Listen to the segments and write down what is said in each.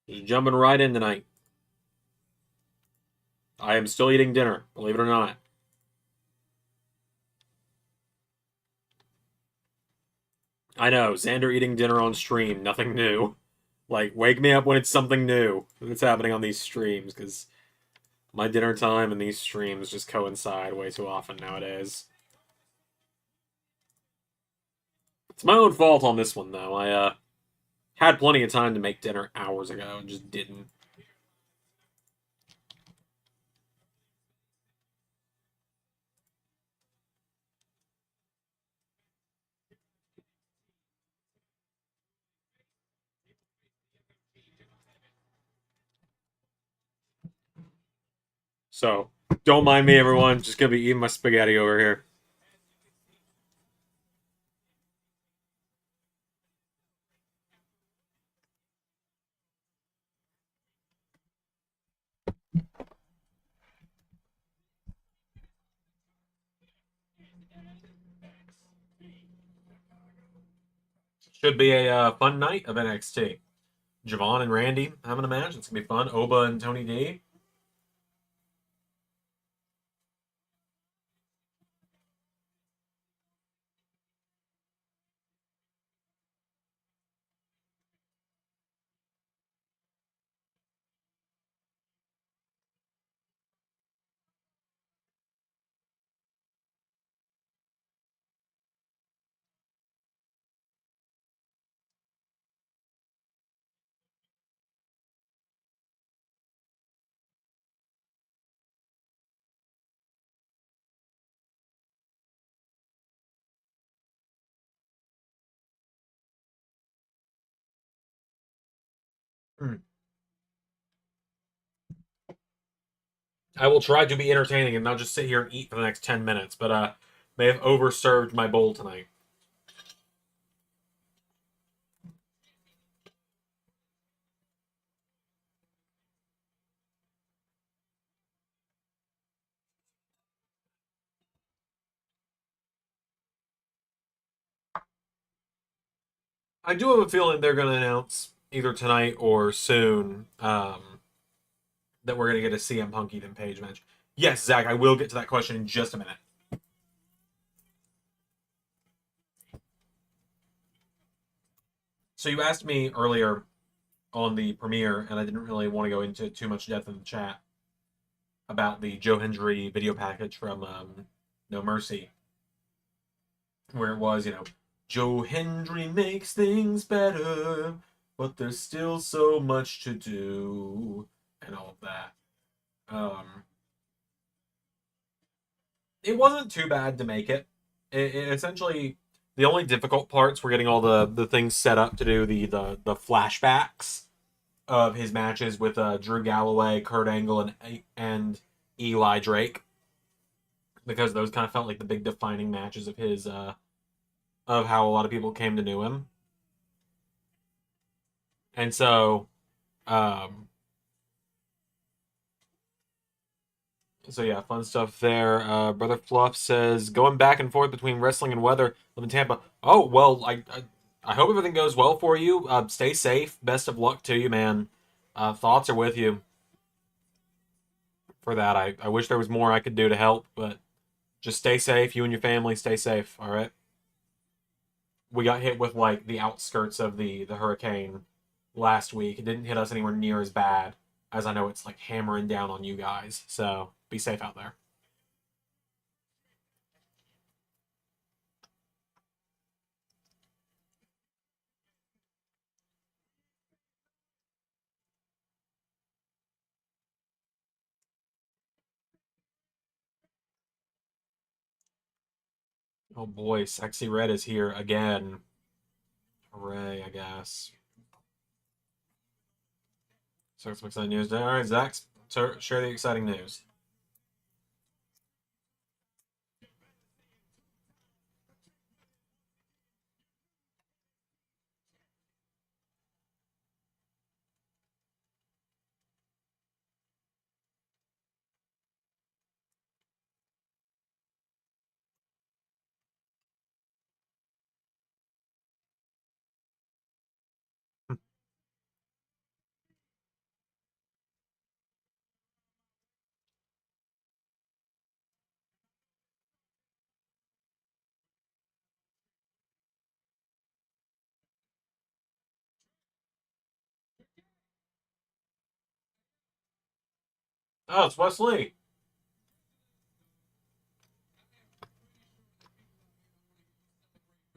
Just jumping right in tonight. I am still eating dinner, believe it or not. I know, Xander eating dinner on stream, nothing new. Like, wake me up when it's something new that's happening on these streams, because my dinner time and these streams just coincide way too often nowadays. It's my own fault on this one, though. I had plenty of time to make dinner hours ago and just didn't. So, don't mind me, everyone. Just gonna be eating my spaghetti over here. Should be a fun night of NXT. Javon and Randy having a match. It's gonna be fun. Oba and Tony D. Hmm. I will try to be entertaining and not just sit here and eat for the next 10 minutes, but may have overserved my bowl tonight. I do have a feeling they're going to announce either tonight or soon that we're going to get a CM Punk Ethan Page match. Yes, Zach, I will get to that question in just a minute. So you asked me earlier on the premiere, and I didn't really want to go into too much depth in the chat about the Joe Hendry video package from No Mercy, where it was, Joe Hendry makes things better, but there's still so much to do, and all of that. Um, it wasn't too bad to make it. It essentially, the only difficult parts were getting all the things set up to do the flashbacks of his matches with Drew Galloway, Kurt Angle, and Eli Drake, because those kind of felt like the big defining matches of his of how a lot of people came to know him. And so, um, yeah, fun stuff there. Brother Fluff says going back and forth between wrestling and weather. Live in Tampa. Oh well, I hope everything goes well for you. Stay safe. Best of luck to you, man. Thoughts are with you for that. I wish there was more I could do to help, but just stay safe. You and your family stay safe. All right. We got hit with like the outskirts of the hurricane last week. It didn't hit us anywhere near as bad as I know it's like hammering down on you guys. So be safe out there. Oh boy, Sexy Red is here again. Hooray, I guess. So some exciting news. All right, Zach, share the exciting news. Oh, it's Wesley.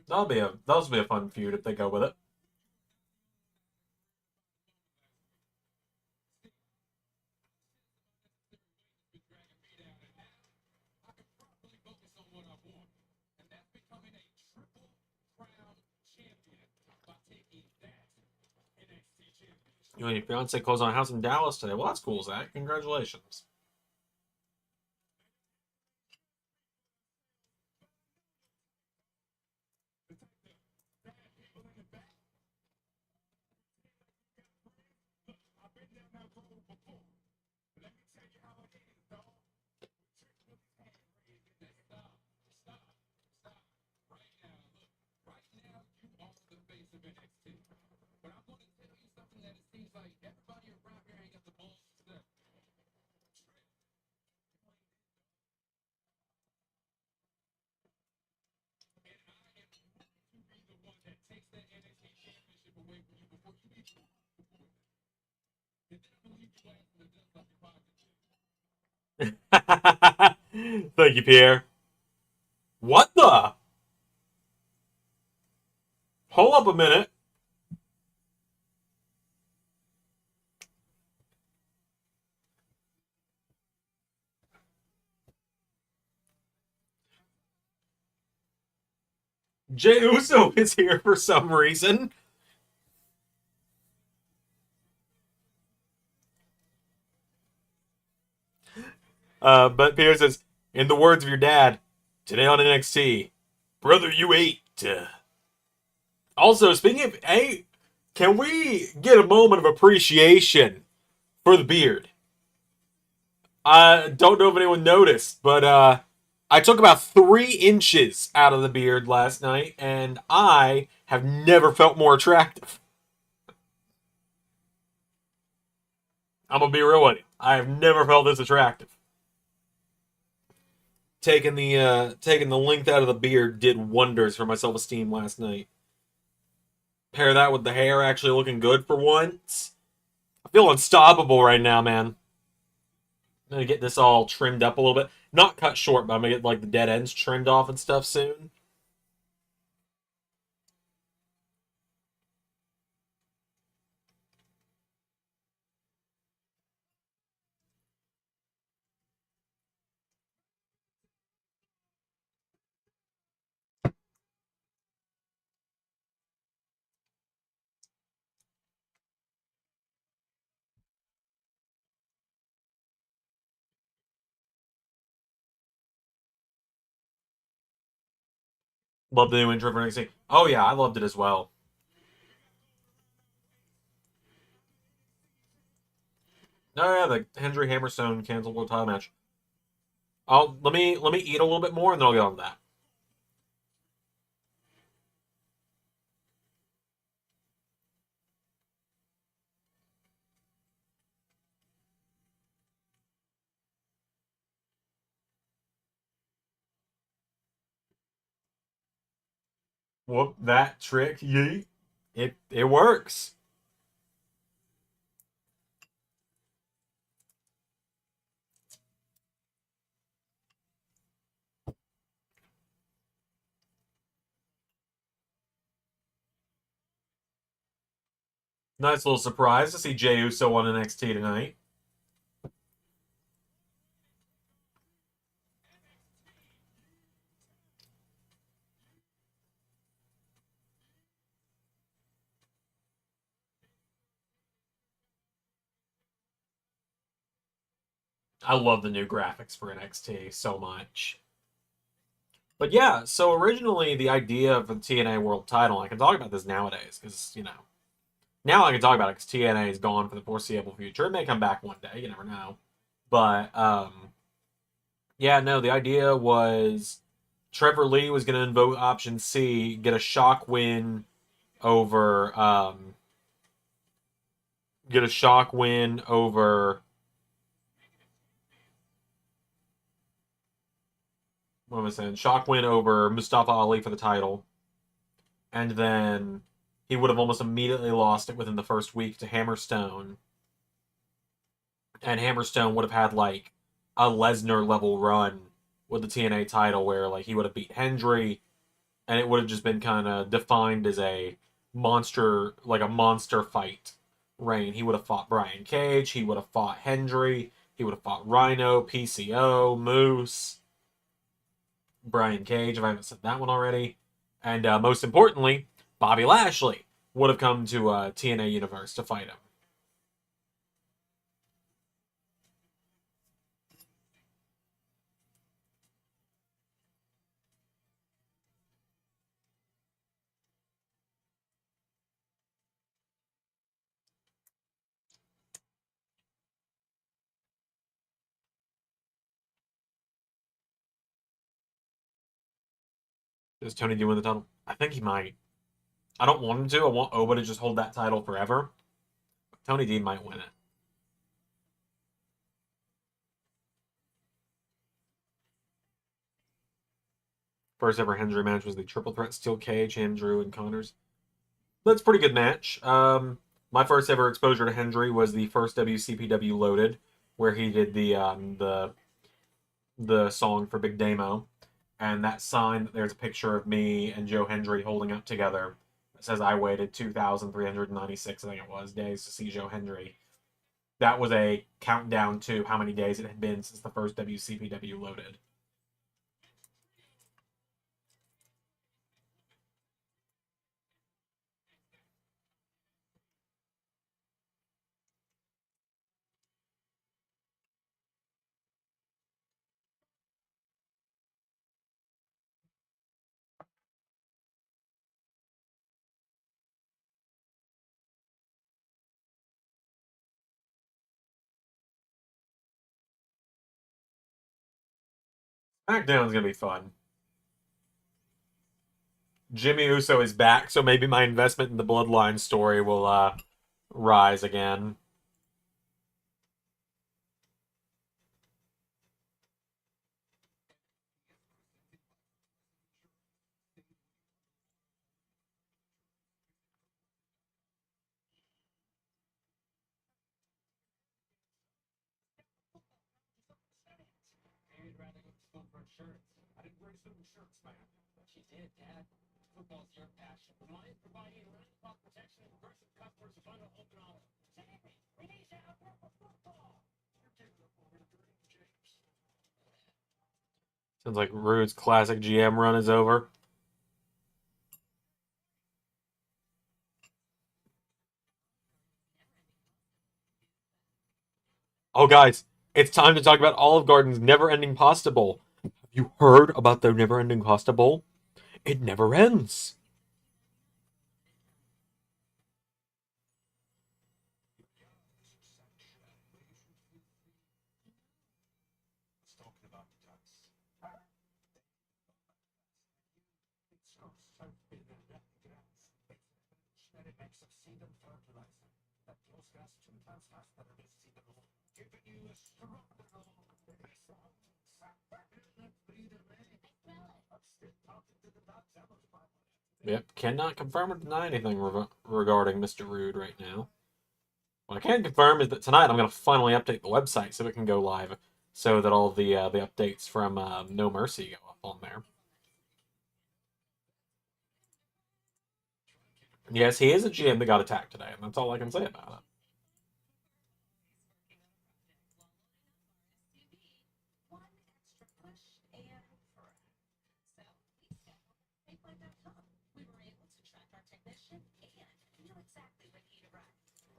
That'll be a fun feud if they go with it. You and your fiance closed on a house in Dallas today. Well, that's cool, Zach. Congratulations. Thank you, Pierre. What the? Hold up a minute. Jey Uso is here for some reason. But Pierre says, in the words of your dad, today on NXT, brother, you ate. Also, speaking of, hey, can we get a moment of appreciation for the beard? I don't know if anyone noticed, but I took about 3 inches out of the beard last night, and I have never felt more attractive. I'm gonna be real with you. I have never felt this attractive. Taking the length out of the beard did wonders for my self esteem last night. Pair that with the hair actually looking good for once. I feel unstoppable right now, man. I'm gonna get this all trimmed up a little bit. Not cut short, but I'm gonna get like the dead ends trimmed off and stuff soon. Love the new intro for NXT. Oh yeah, I loved it as well. Oh yeah, the Hendry Hammerstone canceled world title match. Oh, let me eat a little bit more and then I'll get on to that. Whoop that trick, yeet. It works. Nice little surprise to see Jey Uso on NXT tonight. I love the new graphics for NXT so much. But yeah, so originally the idea for the TNA World Title, I can talk about this nowadays because now I can talk about it because TNA is gone for the foreseeable future. It may come back one day, you never know. But yeah, no, the idea was Trevor Lee was going to invoke option C, get a shock win over get a shock win over what was I saying? Shock win over Mustafa Ali for the title, and then he would have almost immediately lost it within the first week to Hammerstone. and Hammerstone would have had like a Lesnar level run with the TNA title, where like he would have beat Hendry, and it would have just been kind of defined as a monster, like a monster fight reign. He would have fought Brian Cage, he would have fought Hendry, he would have fought Rhino, PCO, Moose, Brian Cage, if I haven't said that one already, and most importantly, Bobby Lashley would have come to TNA Universe to fight him. Does Tony D win the title? I think he might. I don't want him to. I want Oba to just hold that title forever. But Tony D might win it. First ever Hendry match was the triple threat steel cage, Andrew and Connors. That's a pretty good match. My first ever exposure to Hendry was the first WCPW Loaded, where he did the song for Big Damo, and that sign. There's a picture of me and Joe Hendry holding up together. It says I waited 2,396, I think it was, days to see Joe Hendry. That was a countdown to how many days it had been since the first WCPW Loaded. SmackDown's gonna be fun. Jimmy Uso is back, so maybe my investment in the Bloodline story will rise again. Sounds like Rude's classic GM run is over. Oh, guys, it's time to talk about Olive Garden's never-ending pasta bowl. Have you heard about their never-ending pasta bowl? It never ends. Yep, cannot confirm or deny anything regarding Mr. Rude right now. What I can confirm is that tonight I'm going to finally update the website so it can go live, so that all the updates from No Mercy go up on there. Yes, he is a GM that got attacked today, and that's all I can say about it.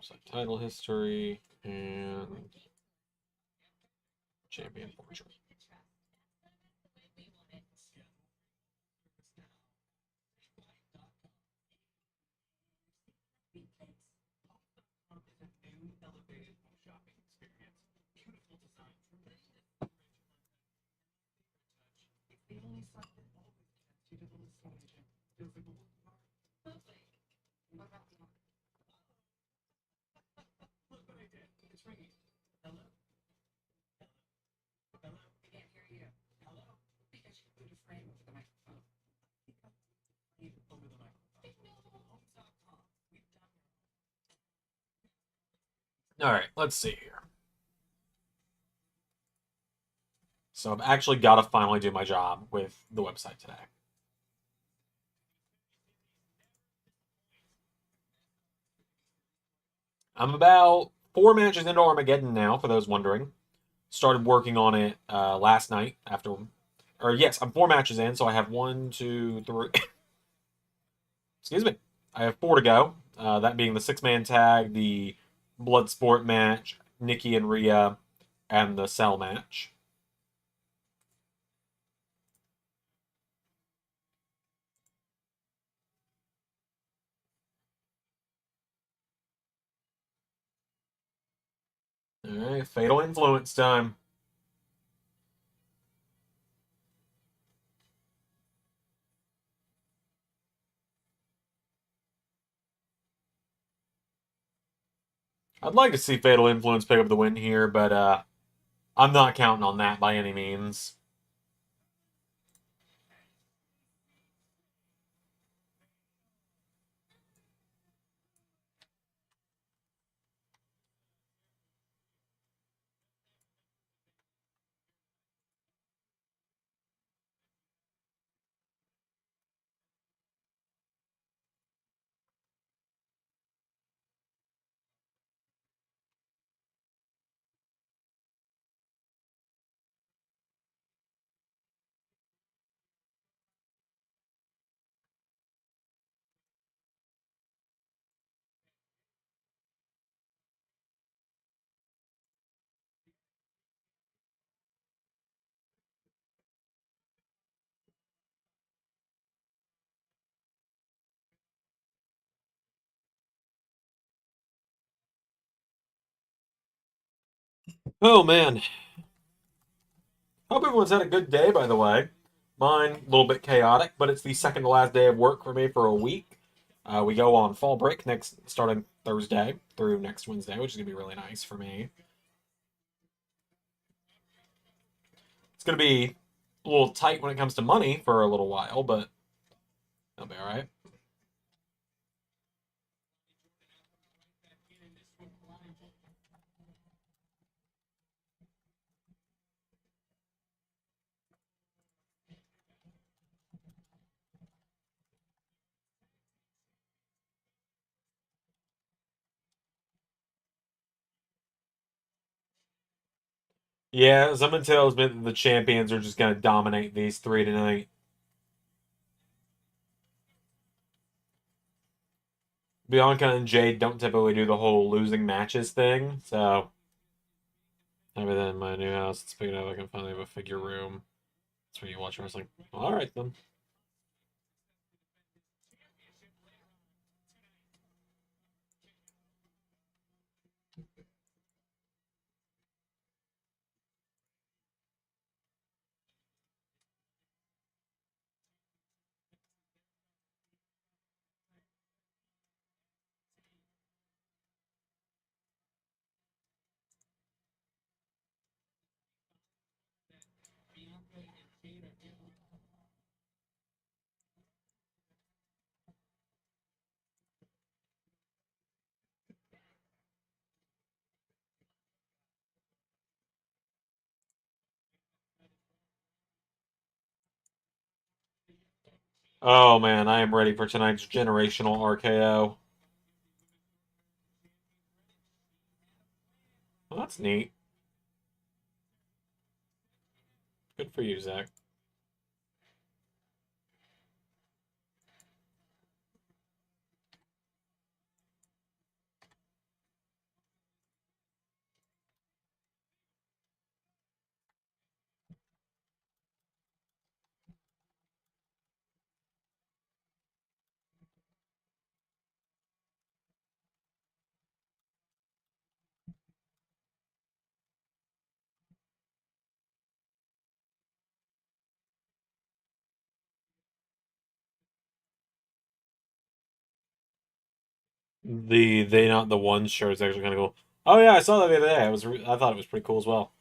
So title history and champion portrait. All right, let's see here. So I've actually got to finally do my job with the website today. I'm about 4 matches into Armageddon now, for those wondering. Started working on it last night after, or yes, I'm 4 matches in, so I have one, two, three. Excuse me. I have 4 to go. That being the 6-man tag, the Bloodsport match, Nikki and Rhea, and the Cell match. All right, Fatal Influence time. I'd like to see Fatal Influence pick up the win here, but I'm not counting on that by any means. Oh man, hope everyone's had a good day. By the way, mine a little bit chaotic, but it's the second to last day of work for me for a week. We go on fall break next, starting Thursday through next Wednesday, which is gonna be really nice for me. It's gonna be a little tight when it comes to money for a little while, but that'll be all right. Yeah, someone tells me that the champions are just gonna dominate these 3 tonight. Bianca and Jade don't typically do the whole losing matches thing, so other than my new house, it's big enough I can finally have a figure room. That's where you watch wrestling. All right then. Oh man, I am ready for tonight's generational RKO. Well, that's neat. Good for you, Zach. The they not the one shirt is actually kind of cool. Oh yeah, I saw that the other day. I thought it was pretty cool as well.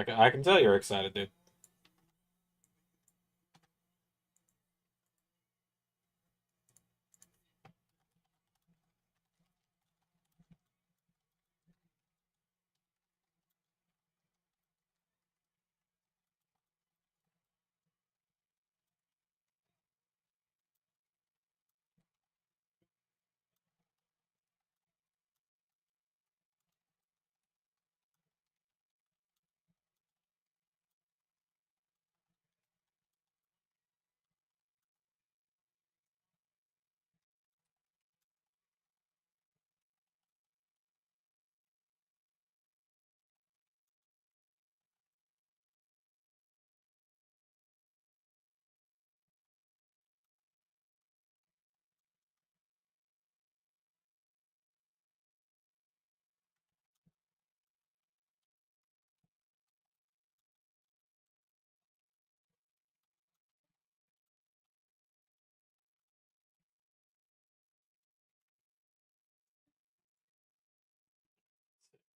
I can tell you're excited, dude.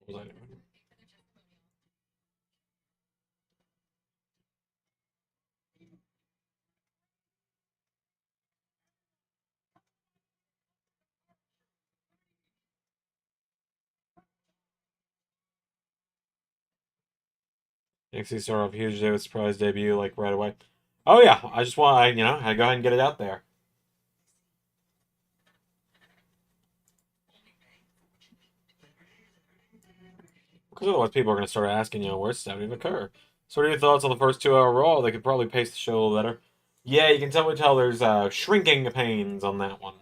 What was I doing? NXT sort of huge day with surprise debut like right away. Oh yeah, I just want I go ahead and get it out there because otherwise people are going to start asking, where's Stephanie McCur? So what are your thoughts on the first 2 hour Raw? They could probably pace the show a little better. Yeah, you can tell there's shrinking pains on that one.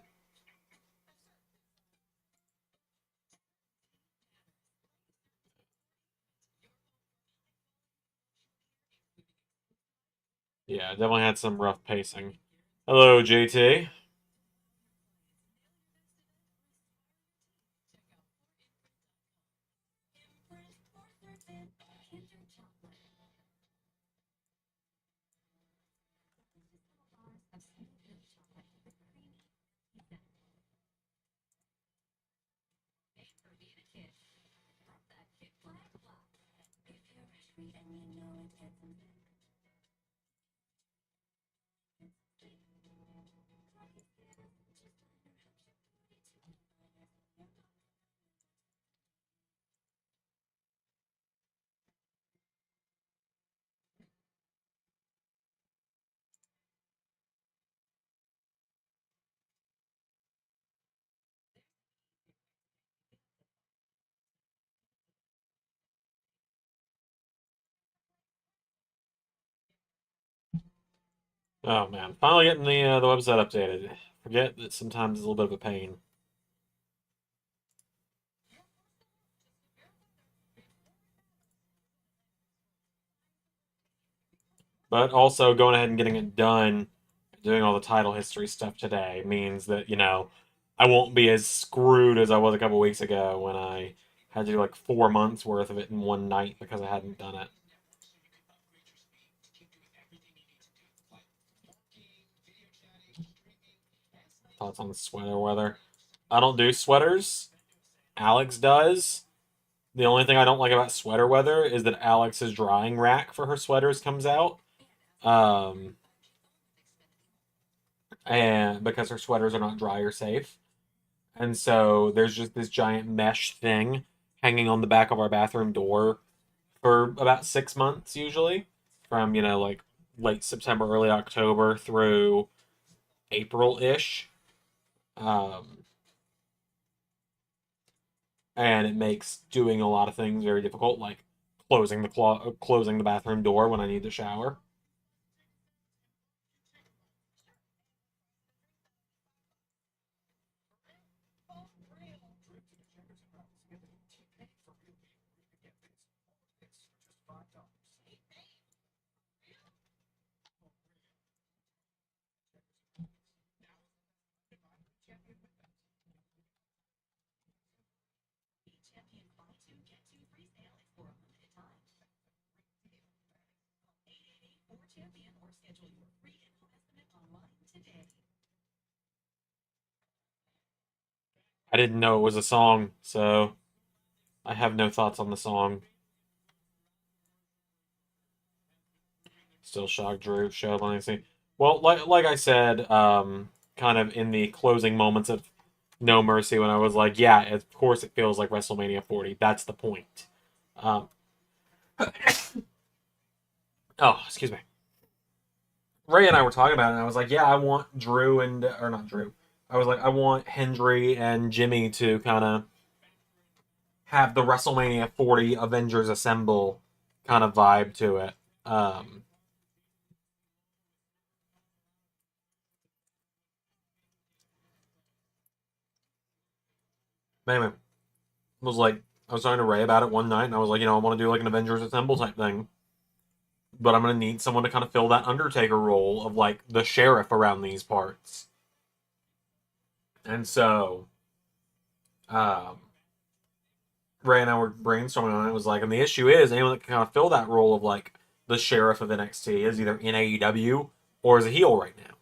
Yeah, definitely had some rough pacing. Hello, JT. Oh man, finally getting the website updated. Forget that sometimes it's a little bit of a pain. But also going ahead and getting it done, doing all the title history stuff today means that, I won't be as screwed as I was a couple weeks ago when I had to do like 4 months worth of it in one night because I hadn't done it. Thoughts on the sweater weather? I don't do sweaters. Alex does. The only thing I don't like about sweater weather is that Alex's drying rack for her sweaters comes out. Um, and because her sweaters are not dryer safe. And so there's just this giant mesh thing hanging on the back of our bathroom door for about 6 months usually, from like late September, early October through April ish, um, and it makes doing a lot of things very difficult, like closing the bathroom door when I need to shower. I didn't know it was a song, so I have no thoughts on the song. Still shocked Drew showed on NXT. Well, like I said, kind of in the closing moments of No Mercy, when I was like, yeah, of course it feels like WrestleMania 40. That's the point. Um, oh, excuse me. Ray and I were talking about it, and I was like, yeah, I want Drew and or not Drew. I was like, I want Hendry and Jimmy to kind of have the WrestleMania 40 Avengers Assemble kind of vibe to it. Um, but anyway, was like, I was talking to Ray about it one night, and I was like, I want to do like an Avengers Assemble type thing, but I'm gonna need someone to kind of fill that Undertaker role of like the sheriff around these parts. And so, um, Ray and I were brainstorming on it. It was like, and the issue is anyone that can kind of fill that role of like the sheriff of NXT is either in AEW or is a heel right now.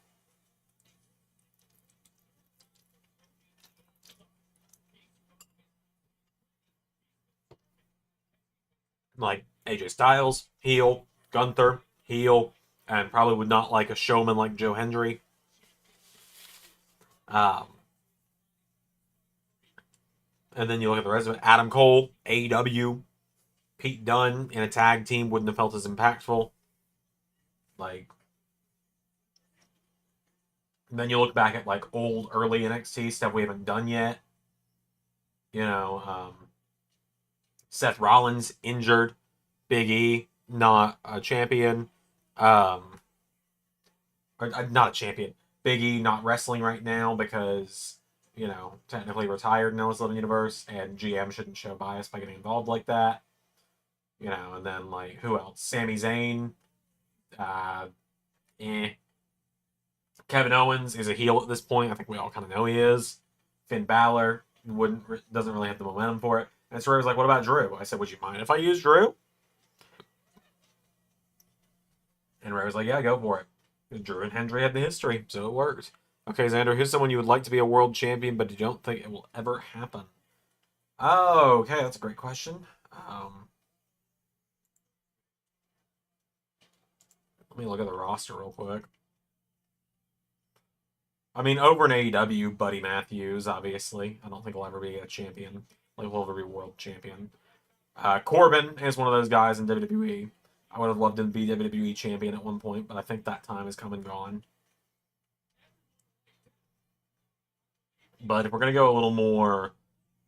Like AJ Styles, heel, Gunther, heel, and probably would not like a showman like Joe Hendry. Um, and then you look at the rest of it: Adam Cole, AEW, Pete Dunne in a tag team wouldn't have felt as impactful. Like, and then you look back at like old early NXT stuff we haven't done yet. You know, Seth Rollins injured, Big E not a champion, um, or not a champion. Big E not wrestling right now because technically retired in Ellis Living Universe, and GM shouldn't show bias by getting involved like that. And then like who else? Sami Zayn, uh, eh. Kevin Owens is a heel at this point. I think we all kind of know he is. Finn Balor doesn't really have the momentum for it. And so Ray was like, "What about Drew?" I said, "Would you mind if I use Drew?" And Ray was like, "Yeah, go for it." Drew and Hendry had the history, so it worked. Okay, Xander, who's someone you would like to be a world champion, but you don't think it will ever happen? Oh, okay, that's a great question. Let me look at the roster real quick. I mean, over in AEW, Buddy Matthews, obviously. I don't think he'll ever be a champion. Like, he'll ever be world champion. Corbin is one of those guys in WWE. I would have loved him to be WWE champion at one point, but I think that time is come and gone. But if we're going to go a little more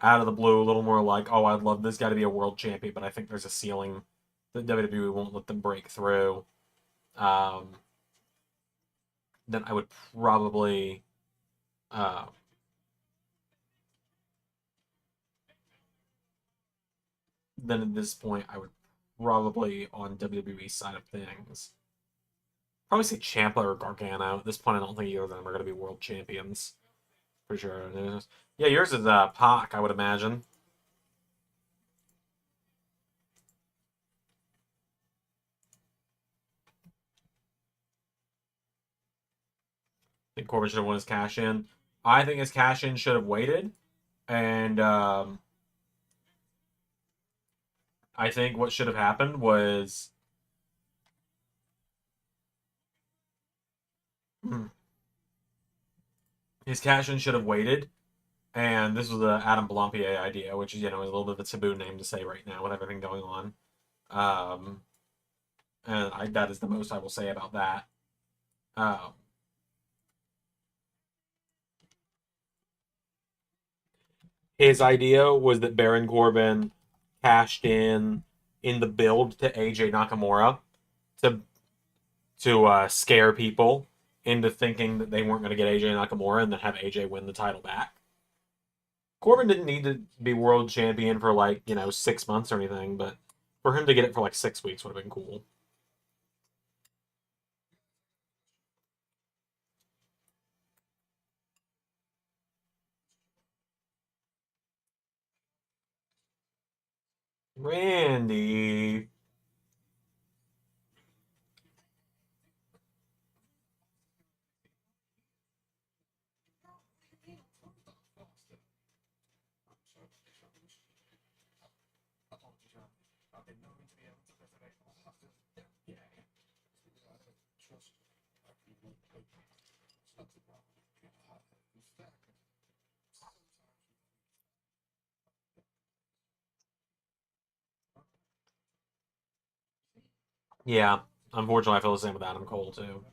out of the blue, a little more like, oh, I'd love this guy to be a world champion, but I think there's a ceiling that WWE won't let them break through, um, then I would probably. Uh, then at this point, I would probably on WWE side of things. Probably say Ciampa or Gargano. At this point, I don't think either of them are going to be world champions. For sure. Yeah, yours is Pac, I would imagine. I think Corbin should have won his cash in. I think his cash in should have waited. And I think what should have happened was. His cash in should have waited. And this was the Adam Blampier idea, which is, is a little bit of a taboo name to say right now with everything going on. Um, and that is the most I will say about that. Um, his idea was that Baron Corbin cashed in the build to AJ Nakamura to scare people into thinking that they weren't going to get AJ Nakamura and then have AJ win the title back. Corbin didn't need to be world champion for 6 months or anything, but for him to get it for 6 weeks would have been cool. Randy. Yeah, unfortunately, I feel the same with Adam Cole too.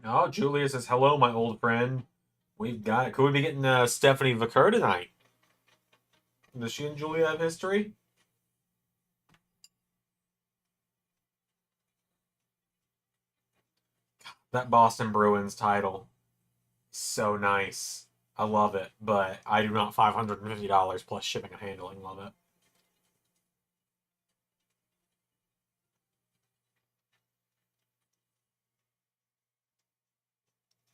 Oh, Julia says, "Hello, my old friend. We've got it. Could we be getting Stephanie Vicker tonight? Does she and Julia have history?" That Boston Bruins title, so nice. I love it, but I do not $550 plus shipping and handling love it.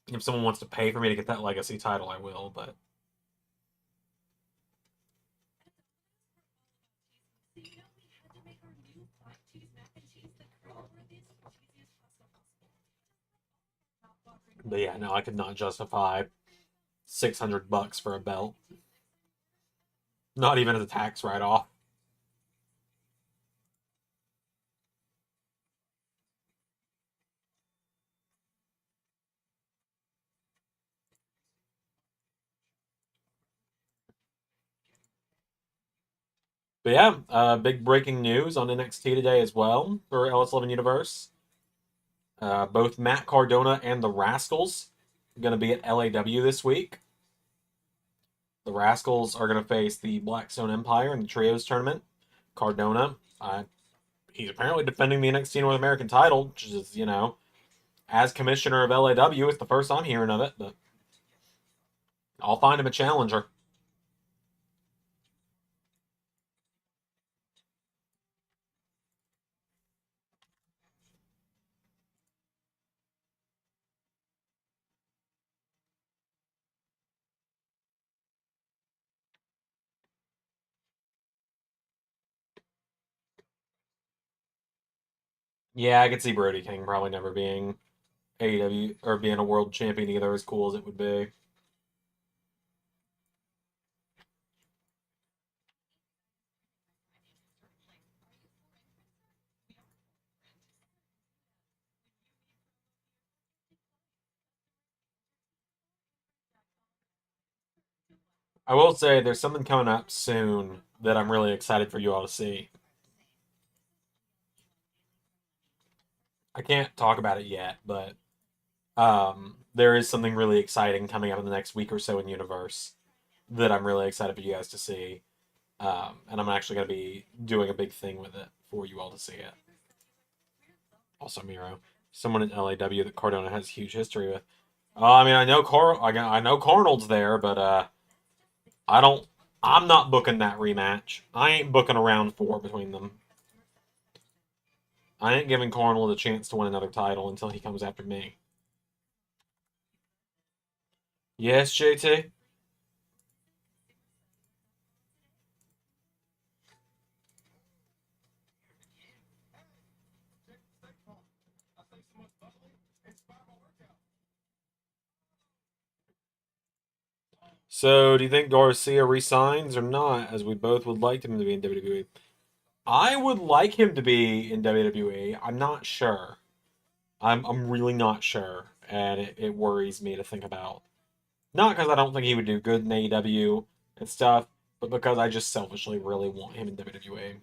If someone wants to pay for me to get that legacy title, I will, but yeah, no, I could not justify $600 for a belt. Not even as a tax write off. But yeah, big breaking news on NXT today as well for LS11 Universe. Both Matt Cardona and the Rascals are going to be at LAW this week. The Rascals are going to face the Blackstone Empire in the Trios tournament. Cardona, he's apparently defending the NXT North American title, which is, as commissioner of LAW, it's the first I'm hearing of it, but I'll find him a challenger. Yeah, I could see Brody King probably never being AEW or being a world champion either, as cool as it would be. I will say there's something coming up soon that I'm really excited for you all to see. I can't talk about it yet, but there is something really exciting coming up in the next week or so in Universe that I'm really excited for you guys to see. And I'm actually going to be doing a big thing with it for you all to see it. Also, Miro, someone in LAW that Cardona has huge history with. I mean, I know Carnold's there, but I don't. I'm not booking that rematch. I ain't booking a round 4 between them. I ain't giving Carnold a chance to win another title until he comes after me. Yes, JT. So, do you think Garcia resigns or not? As we both would like him to be in WWE. I would like him to be in WWE. I'm not sure. I'm really not sure, and it worries me to think about. Not because I don't think he would do good in AEW and stuff, but because I just selfishly really want him in WWE.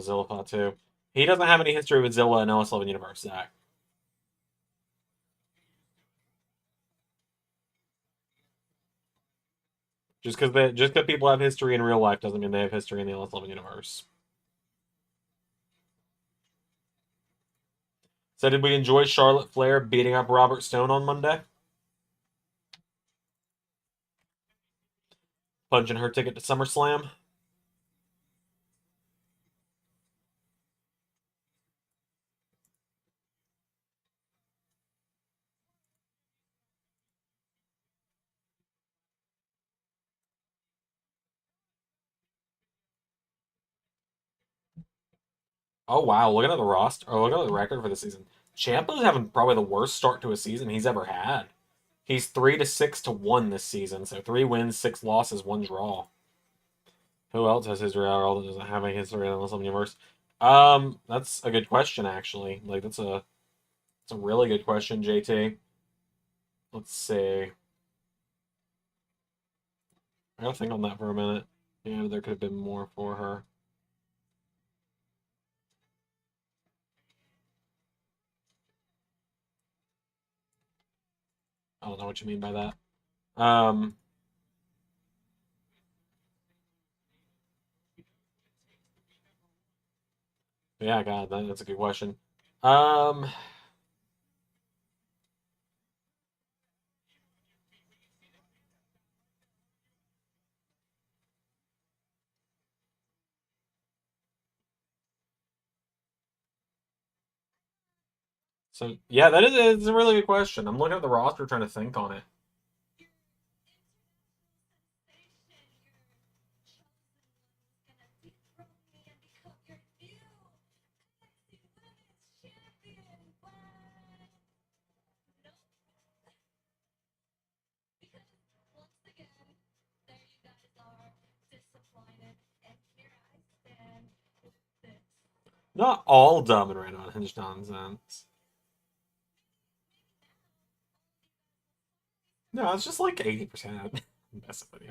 Zilla thought too. He doesn't have any history with Zilla and LS11 Universe, Zach. Just because people have history in real life doesn't mean they have history in the LS11 Universe. So did we enjoy Charlotte Flair beating up Robert Stone on Monday? Punching her ticket to SummerSlam? Oh wow, looking at the roster, or looking at the record for the season. Ciampa's having probably the worst start to a season he's ever had. He's 3-6-1 this season, so 3 wins, 6 losses, 1 draw. Who else has history that doesn't have any history in the Muslim universe? That's a good question actually. Like that's a really good question, JT. Let's see. I gotta think on that for a minute. Yeah, there could have been more for her. I don't know what you mean by that. Yeah, God, that's a good question. Um, so yeah, that is a really good question. I'm looking at the roster trying to think on it. Not all dumb and random unhinged nonsense. No, it's just like 80%. I'm messing with you.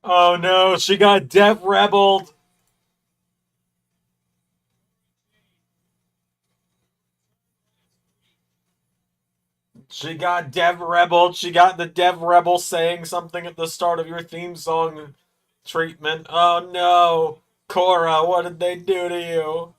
Oh no, she got Dev Rebelled. She got Dev Rebelled. She got the Dev Rebel saying something at the start of your theme song treatment. Oh no, Cora, what did they do to you?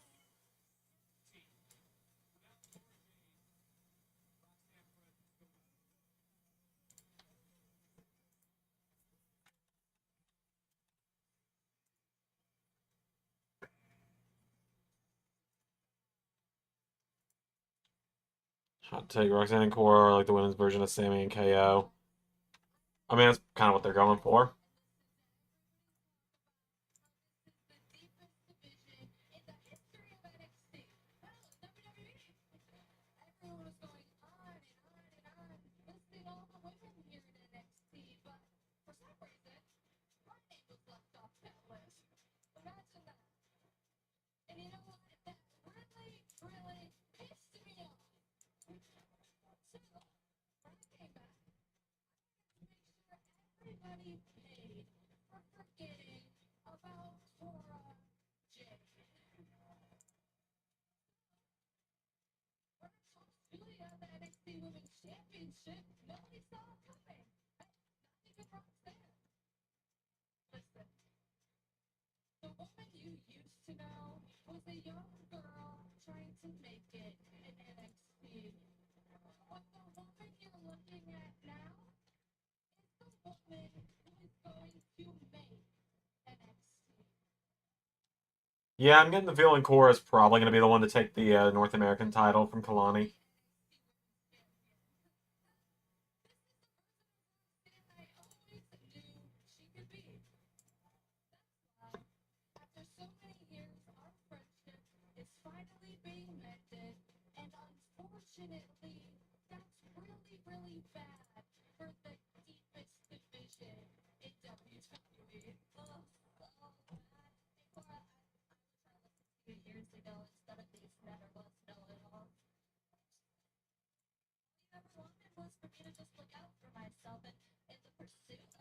Hot take: Roxanne and Cora are like the women's version of Sammy and KO. I mean, that's kind of what they're going for. Yeah, I'm getting the feeling Cora's probably going to be the one to take the North American title from Kalani.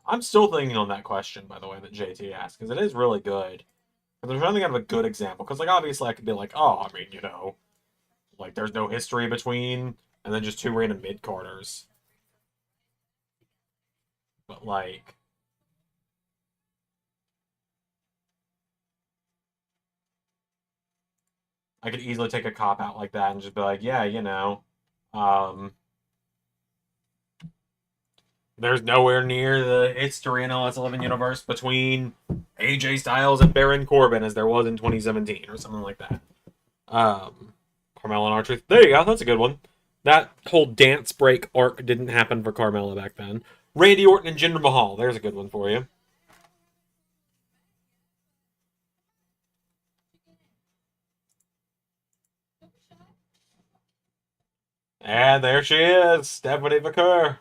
I'm still thinking on that question, by the way, that JT asked, because it is really good. But there's nothing kind of a good example, because like obviously I could be like, oh, I mean, like there's no history between, and then just two random mid carders. But like, I could easily take a cop out like that and just be like, yeah, um, there's nowhere near the history in LS11 universe between AJ Styles and Baron Corbin as there was in 2017 or something like that. Carmella and R-Truth. There you go. That's a good one. That whole dance break arc didn't happen for Carmella back then. Randy Orton and Jinder Mahal. There's a good one for you. And there she is, Stephanie McCurr.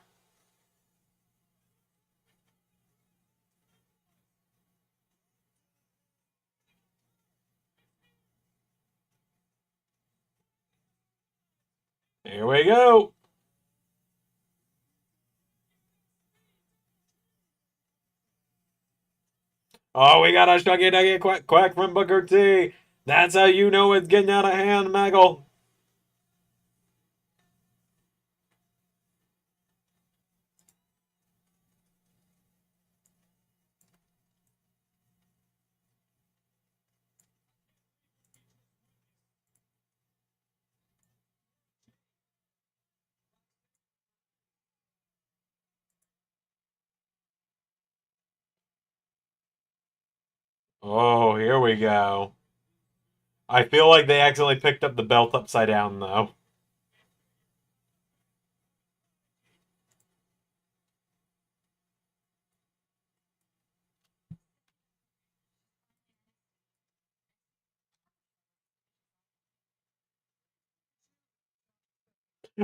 Here we go. Oh, we got a Shuggy Duggy quack quack from Booker T. That's how you know it's getting out of hand, Maggle. Oh, here we go. I feel like they accidentally picked up the belt upside down, though.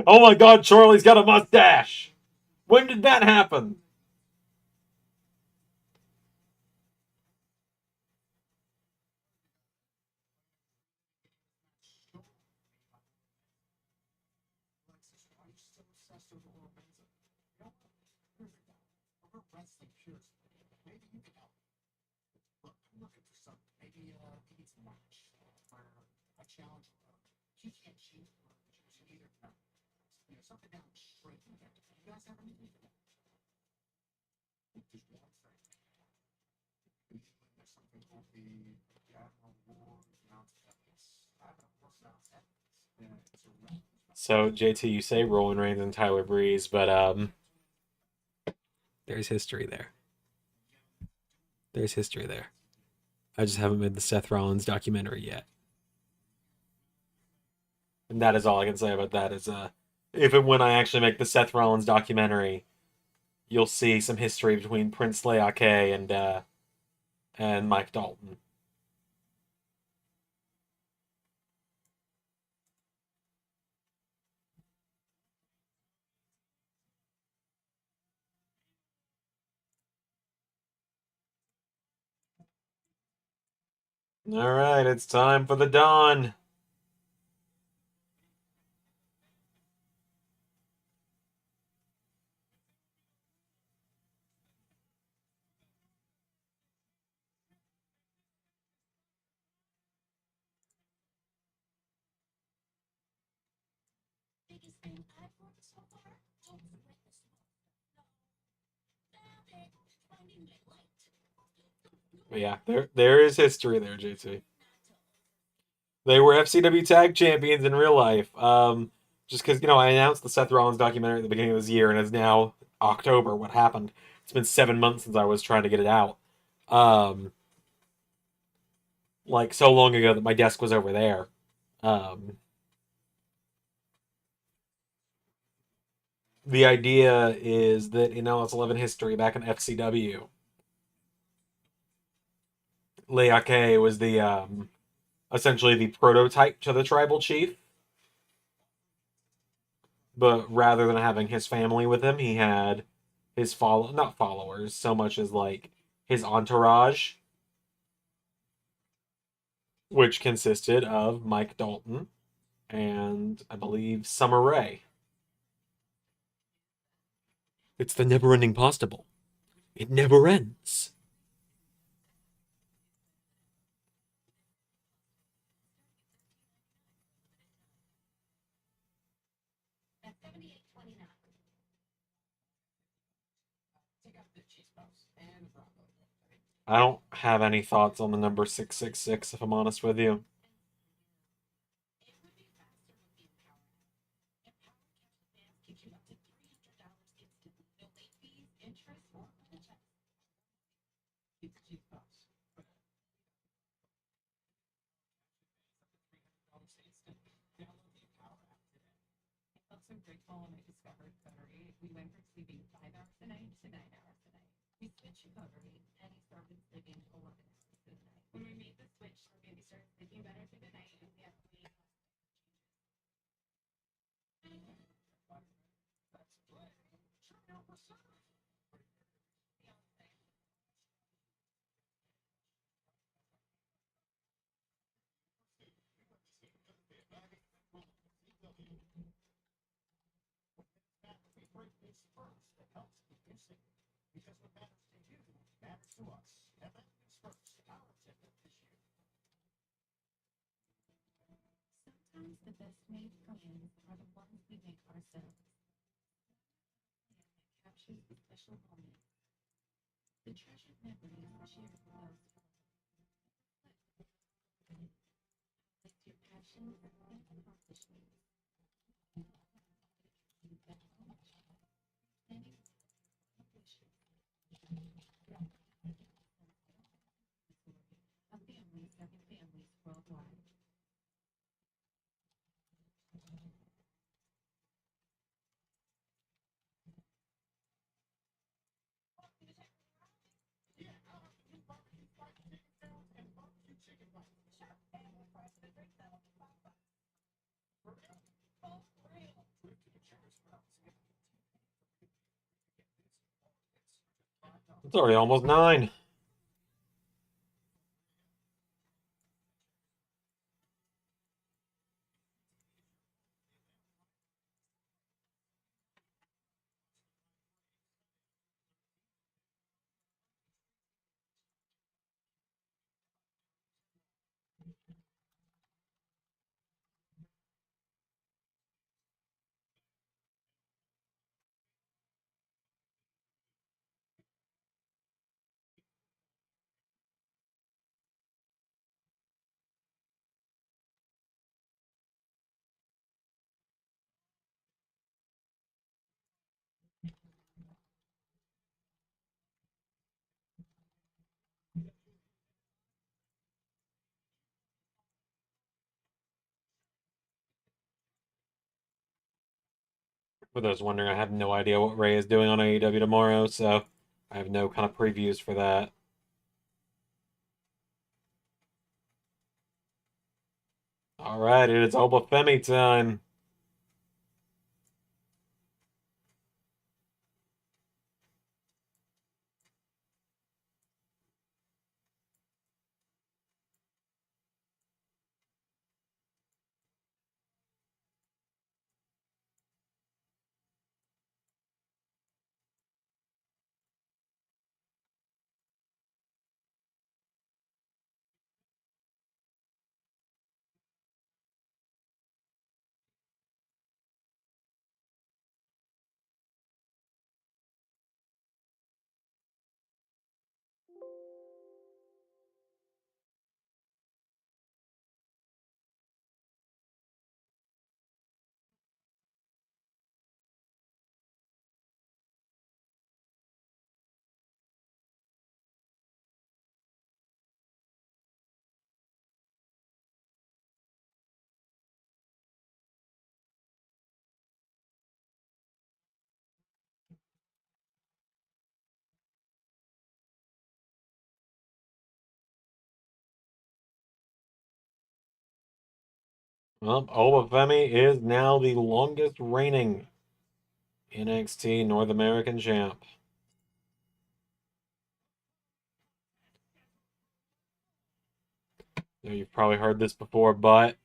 Oh my god, Charlie's got a mustache! When did that happen? So, JT, you say Roman Reigns and Tyler Breeze, but there's history there. There's history there. I just haven't made the Seth Rollins documentary yet. And that is all I can say about that is if and when I actually make the Seth Rollins documentary, you'll see some history between Prince Leake and Mike Dalton. All right, it's time for the dawn. But yeah, there is history there, JT. They were FCW Tag Champions in real life. Just because I announced the Seth Rollins documentary at the beginning of this year, and it's now October. What happened? It's been 7 months since I was trying to get it out. Um, like so long ago that my desk was over there. Um, the idea is that in LS11 history, back in FCW, Leake was the essentially the prototype to the tribal chief. But rather than having his family with him, he had his not followers so much as like his entourage, which consisted of Mike Dalton and I believe Summer Rae. It's the never-ending pasta bowl. It never ends. I don't have any thoughts on the number 666, if I'm honest with you. so grateful when I discovered Coterie. We went from sleeping 5 hours a night to 9 hours a night. We switched to Coterie, and he started sleeping 11 hours a night. When we made the switch, our baby started sleeping better through the night, and we had way less changes. Sometimes the best made plans are the ones we make ourselves. That captures the special moments, the treasured memories shared with those with your passions and accomplishments. You that much. Any wishes. A family serving families worldwide. It's already almost 9. For those wondering, I have no idea what Ray is doing on AEW tomorrow, so I have no kind of previews for that. All right, it is Obafemi time. Well, Obafemi is now the longest reigning NXT North American champ. Now, you've probably heard this before, but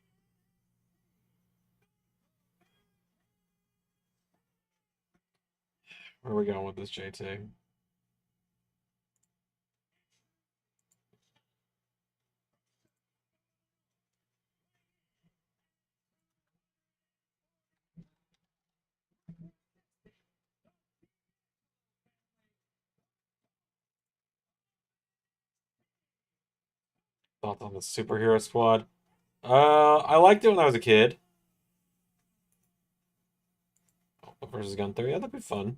where are we going with this, JT? Thoughts on the superhero squad? I liked it when I was a kid. Versus Gunther, yeah, that'd be fun.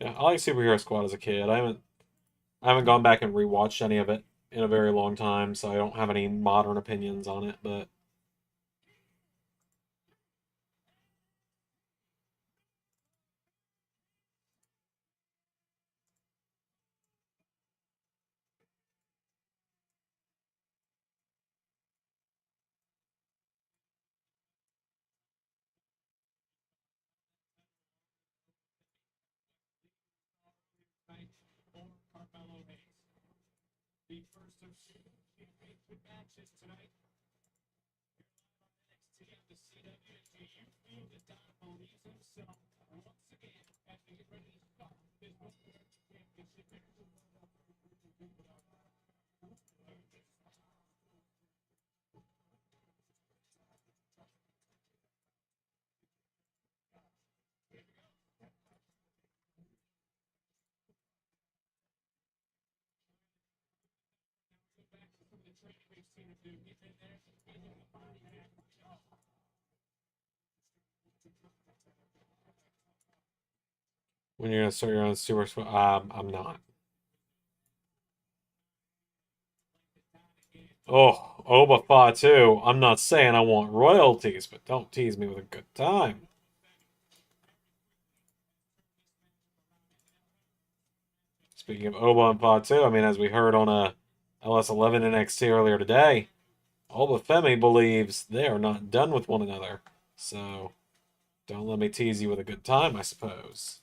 Yeah, I like Superhero Squad as a kid. I haven't gone back and rewatched any of it in a very long time, so I don't have any modern opinions on it. But The first of two championship matches tonight. NXT on the CW. Do you feel that Don believes himself once again as we get ready to start this championship match? When you're gonna start your own super I'm not. Oh, Oba Fatu. I'm not saying I want royalties, but don't tease me with a good time. Speaking of Oba and Fatu, I mean, as we heard on LS11 NXT earlier today, Oba Femi believes they are not done with one another. So, don't let me tease you with a good time, I suppose.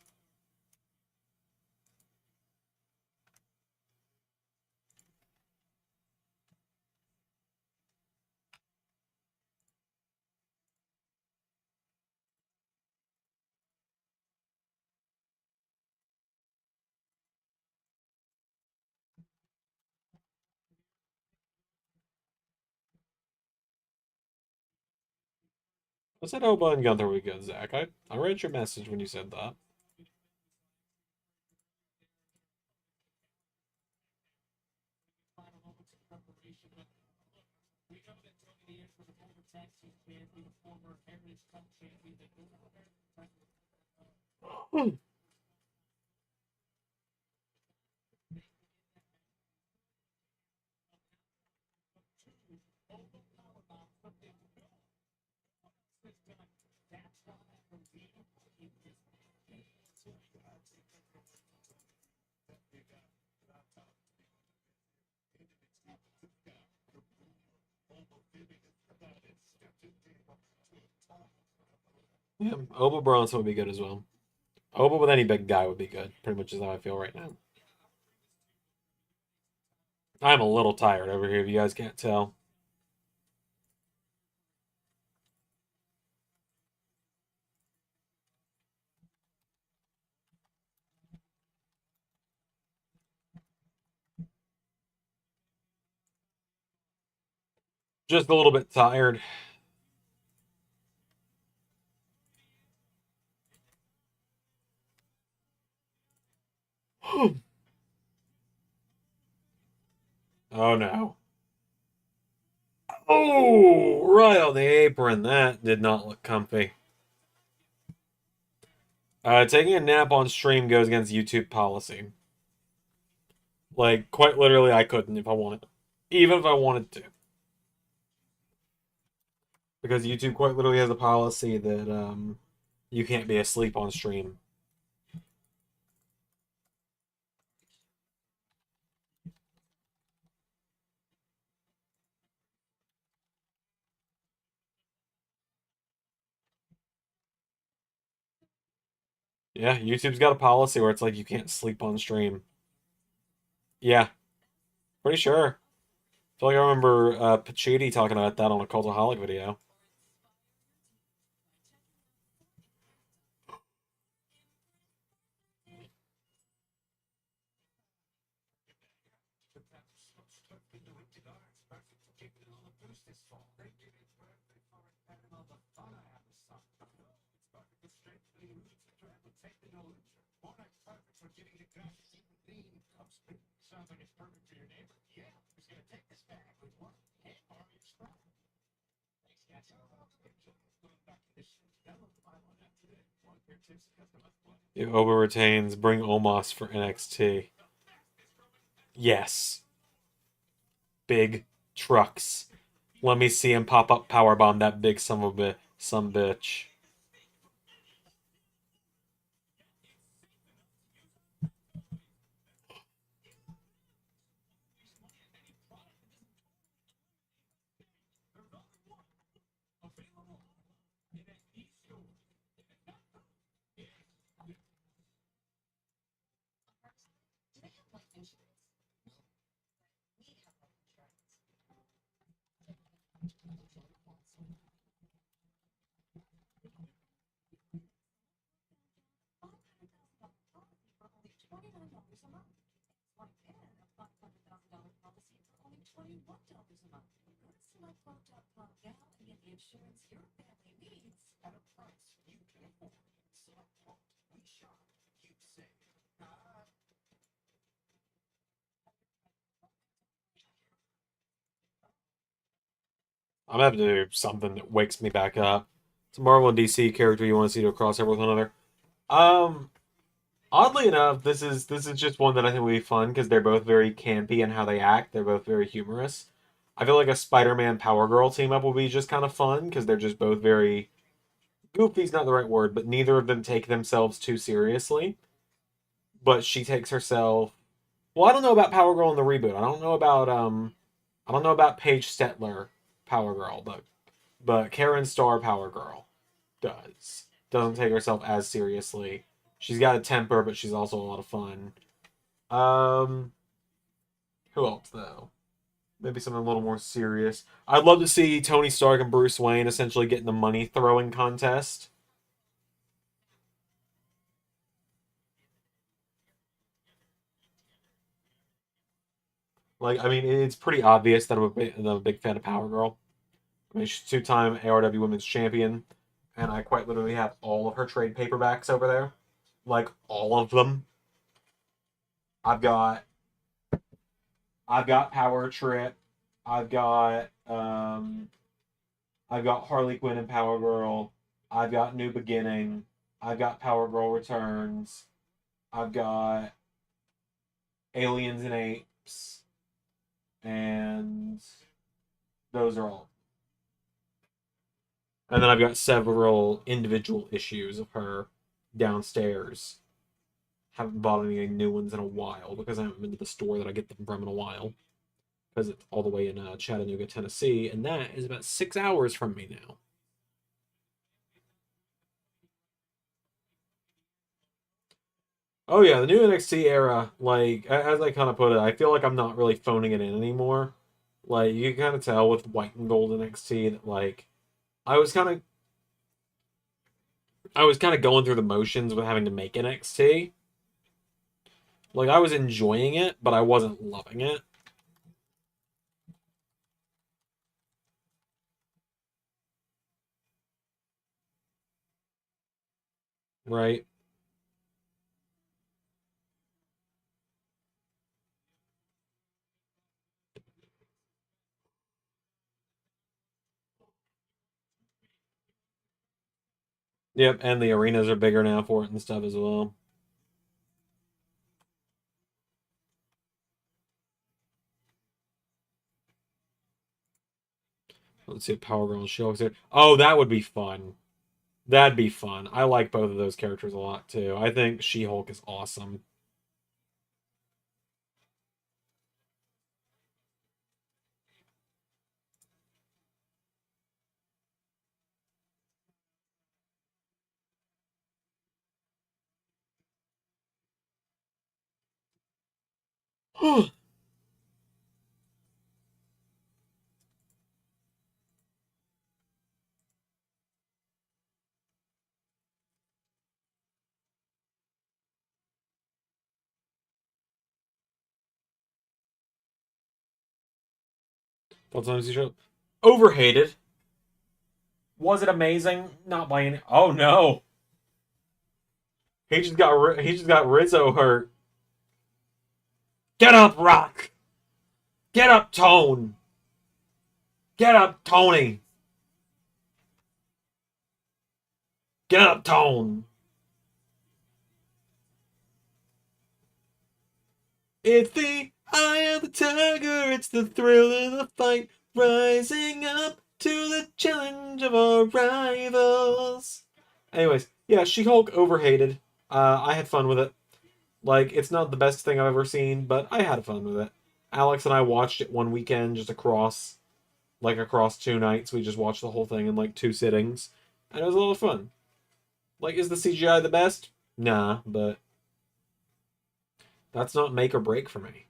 I said Oba and Gunther would be good, Zach. I read your message when you said that. Yeah, Oba Bronson would be good as well. Oba with any big guy would be good. Pretty much is how I feel right now. I'm a little tired over here, if you guys can't tell. Just a little bit tired. Oh no. Oh, right on the apron. That did not look comfy. Taking a nap on stream goes against YouTube policy. Like, quite literally, I couldn't if I wanted. Even if I wanted to. Because YouTube quite literally has a policy that you can't be asleep on stream. Yeah, YouTube's got a policy where it's like you can't sleep on stream. Yeah, pretty sure. I feel like I remember Pachidi talking about that on a Cultaholic video. If Oba retains, bring Omos for NXT. Yes. Big trucks. Let me see him pop up powerbomb that big some bitch. only $1 a month. Go to SelectQuote.com now and get the insurance your family needs at a price you can afford. SelectQuote. We shop, you save. I'm having to do something that wakes me back up. It's a Marvel and DC character you want to see to crossover with one another. Um, Oddly enough, this is just one that I think will be fun because they're both very campy in how they act. They're both very humorous. I feel like a Spider-Man Power Girl team up will be just kind of fun because they're just both very goofy's not the right word, but neither of them take themselves too seriously. But she takes herself. Well, I don't know about Power Girl in the reboot. I don't know about Paige Stetler Power Girl, but Karen Starr Power Girl doesn't take herself as seriously. She's got a temper, but she's also a lot of fun. Um, who else though? Maybe something a little more serious. I'd love to see Tony Stark and Bruce Wayne essentially get in the money throwing contest. Like, I mean, it's pretty obvious that I'm a big fan of Power Girl. I mean, she's two-time ARW Women's Champion, and I quite literally have all of her trade paperbacks over there, like all of them. I've got I've got Power Trip, I've got I've got Harley Quinn and Power Girl, I've got New Beginning, I've got Power Girl Returns, I've got Aliens and Apes, and those are all. And then I've got several individual issues of her downstairs. Haven't bought any new ones in a while because I haven't been to the store that I get them from in a while. Because it's all the way in Chattanooga, Tennessee, and that is about 6 hours from me now. Oh yeah, the new NXT era, like as I kind of put it, I feel like I'm not really phoning it in anymore. Like you can kind of tell with White and Gold NXT that like I was kind of I was kind of going through the motions with having to make NXT. Like I was enjoying it, but I wasn't loving it. Right? Yep, and the arenas are bigger now for it and stuff as well. Let's see if Power Girl and She-Hulk's here. Oh, that would be fun. That'd be fun. I like both of those characters a lot too. I think She-Hulk is awesome. What times he show? Overhated. Was it amazing? Not by any. Oh no! He just got Rizzo hurt. Get up, Rock. Get up, Tone. Get up, Tony. Get up, Tone. It's the eye of the tiger. It's the thrill of the fight. Rising up to the challenge of our rivals. Anyways, yeah, She-Hulk overhated. I had fun with it. Like, it's not the best thing I've ever seen, but I had fun with it. Alex and I watched it one weekend just across 2 nights. We just watched the whole thing in like 2 sittings. And it was a lot of fun. Like, is the CGI the best? Nah, but that's not make or break for me.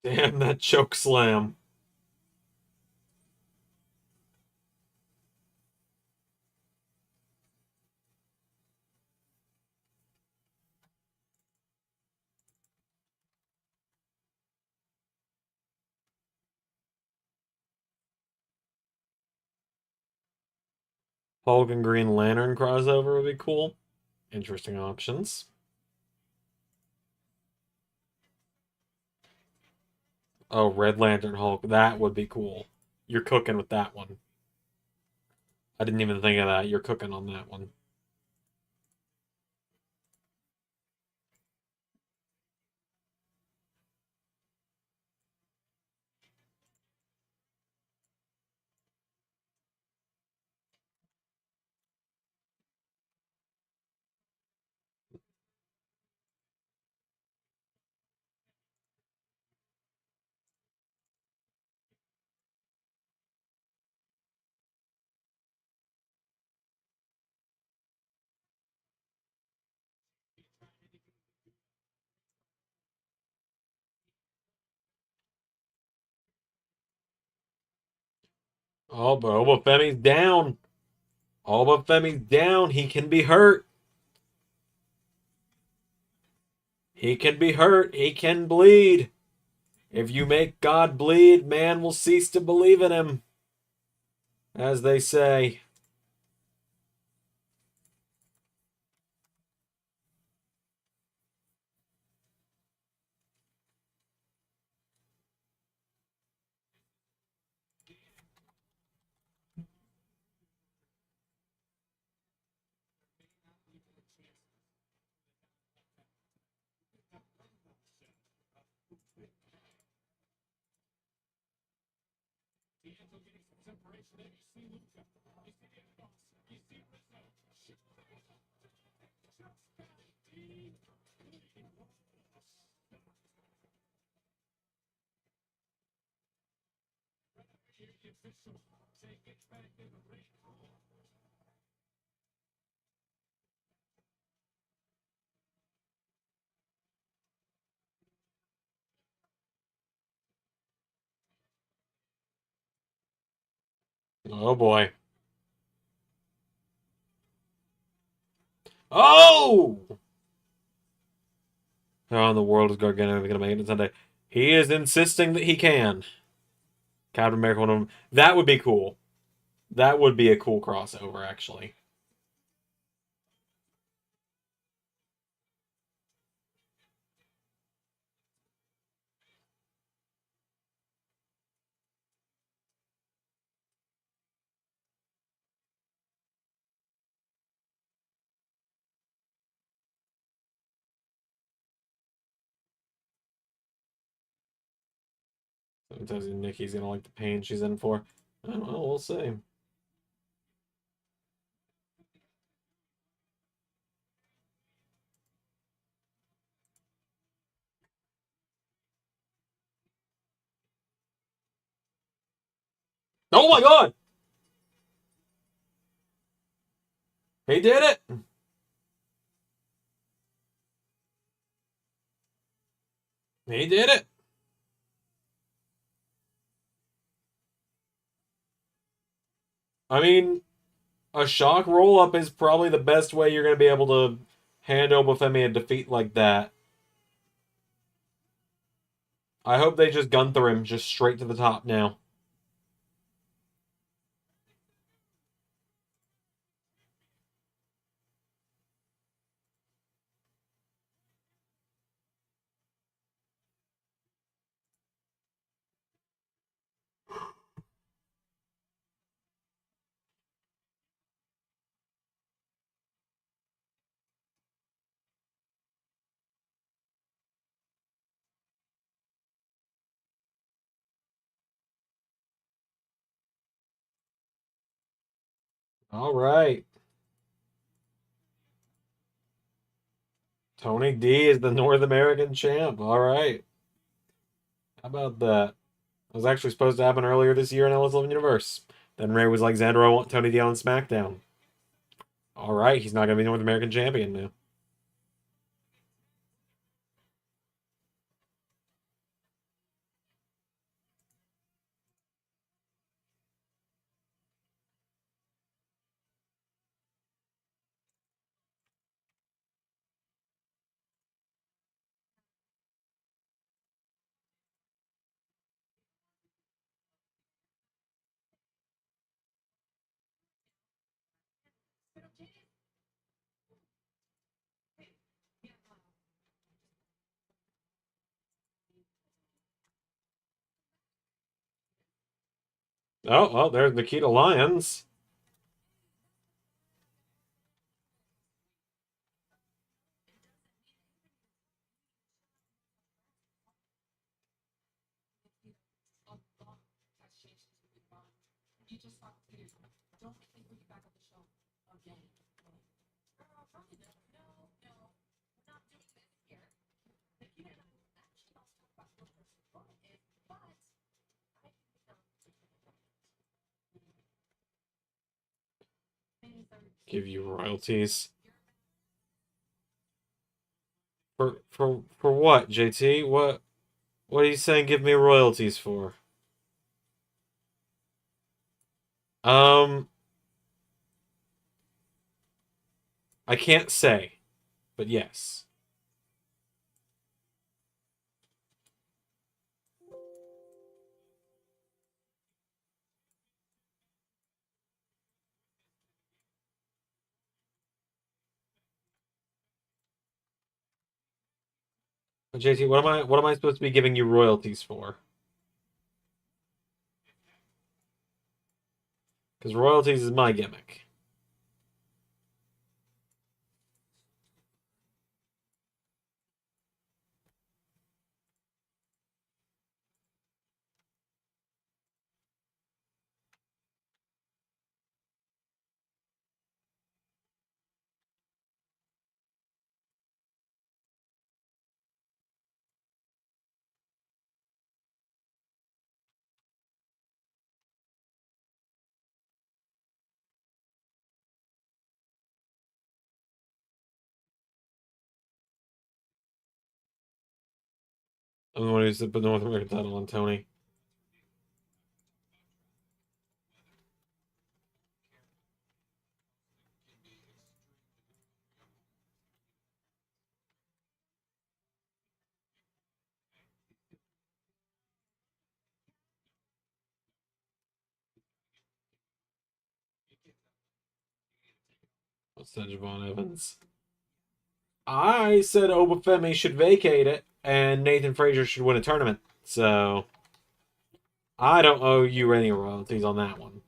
Damn that choke slam. Hulk and Green Lantern crossover would be cool. Interesting options. Oh, Red Lantern Hulk. That would be cool. You're cooking with that one. I didn't even think of that. You're cooking on that one. Oh, but Obafemi's down. Obafemi's down. He can be hurt. He can be hurt. He can bleed. If you make God bleed, man will cease to believe in him. As they say. Oh boy. Oh! How in the world is Gargano going to make it Sunday? He is insisting that he can. Captain America, one of them. That would be cool. That would be a cool crossover, actually. Sometimes Nikki's gonna like the pain she's in for. I don't know, we'll see. Oh my god! He did it! He did it! I mean, a shock roll up is probably the best way you're gonna be able to hand Obafemi a defeat like that. I hope they just Gunther him just straight to the top now. All right. Tony D is the North American champ. All right. How about that? It was actually supposed to happen earlier this year in Ellis 11 Universe. Then Ray was like, Xander, I want Tony D on SmackDown. All right, he's not going to be North American champion now. Oh, there's Nikita Lyons. Give you royalties. For what, JT? What are you saying give me royalties for? Um, I can't say, but yes. But JT, what am I supposed to be giving you royalties for? Because royalties is my gimmick. I'm the one who's put the North American title on Tony. What's that, Javon Evans? I said Obafemi should vacate it, and Nathan Frazier should win a tournament. So I don't owe you any royalties on that one.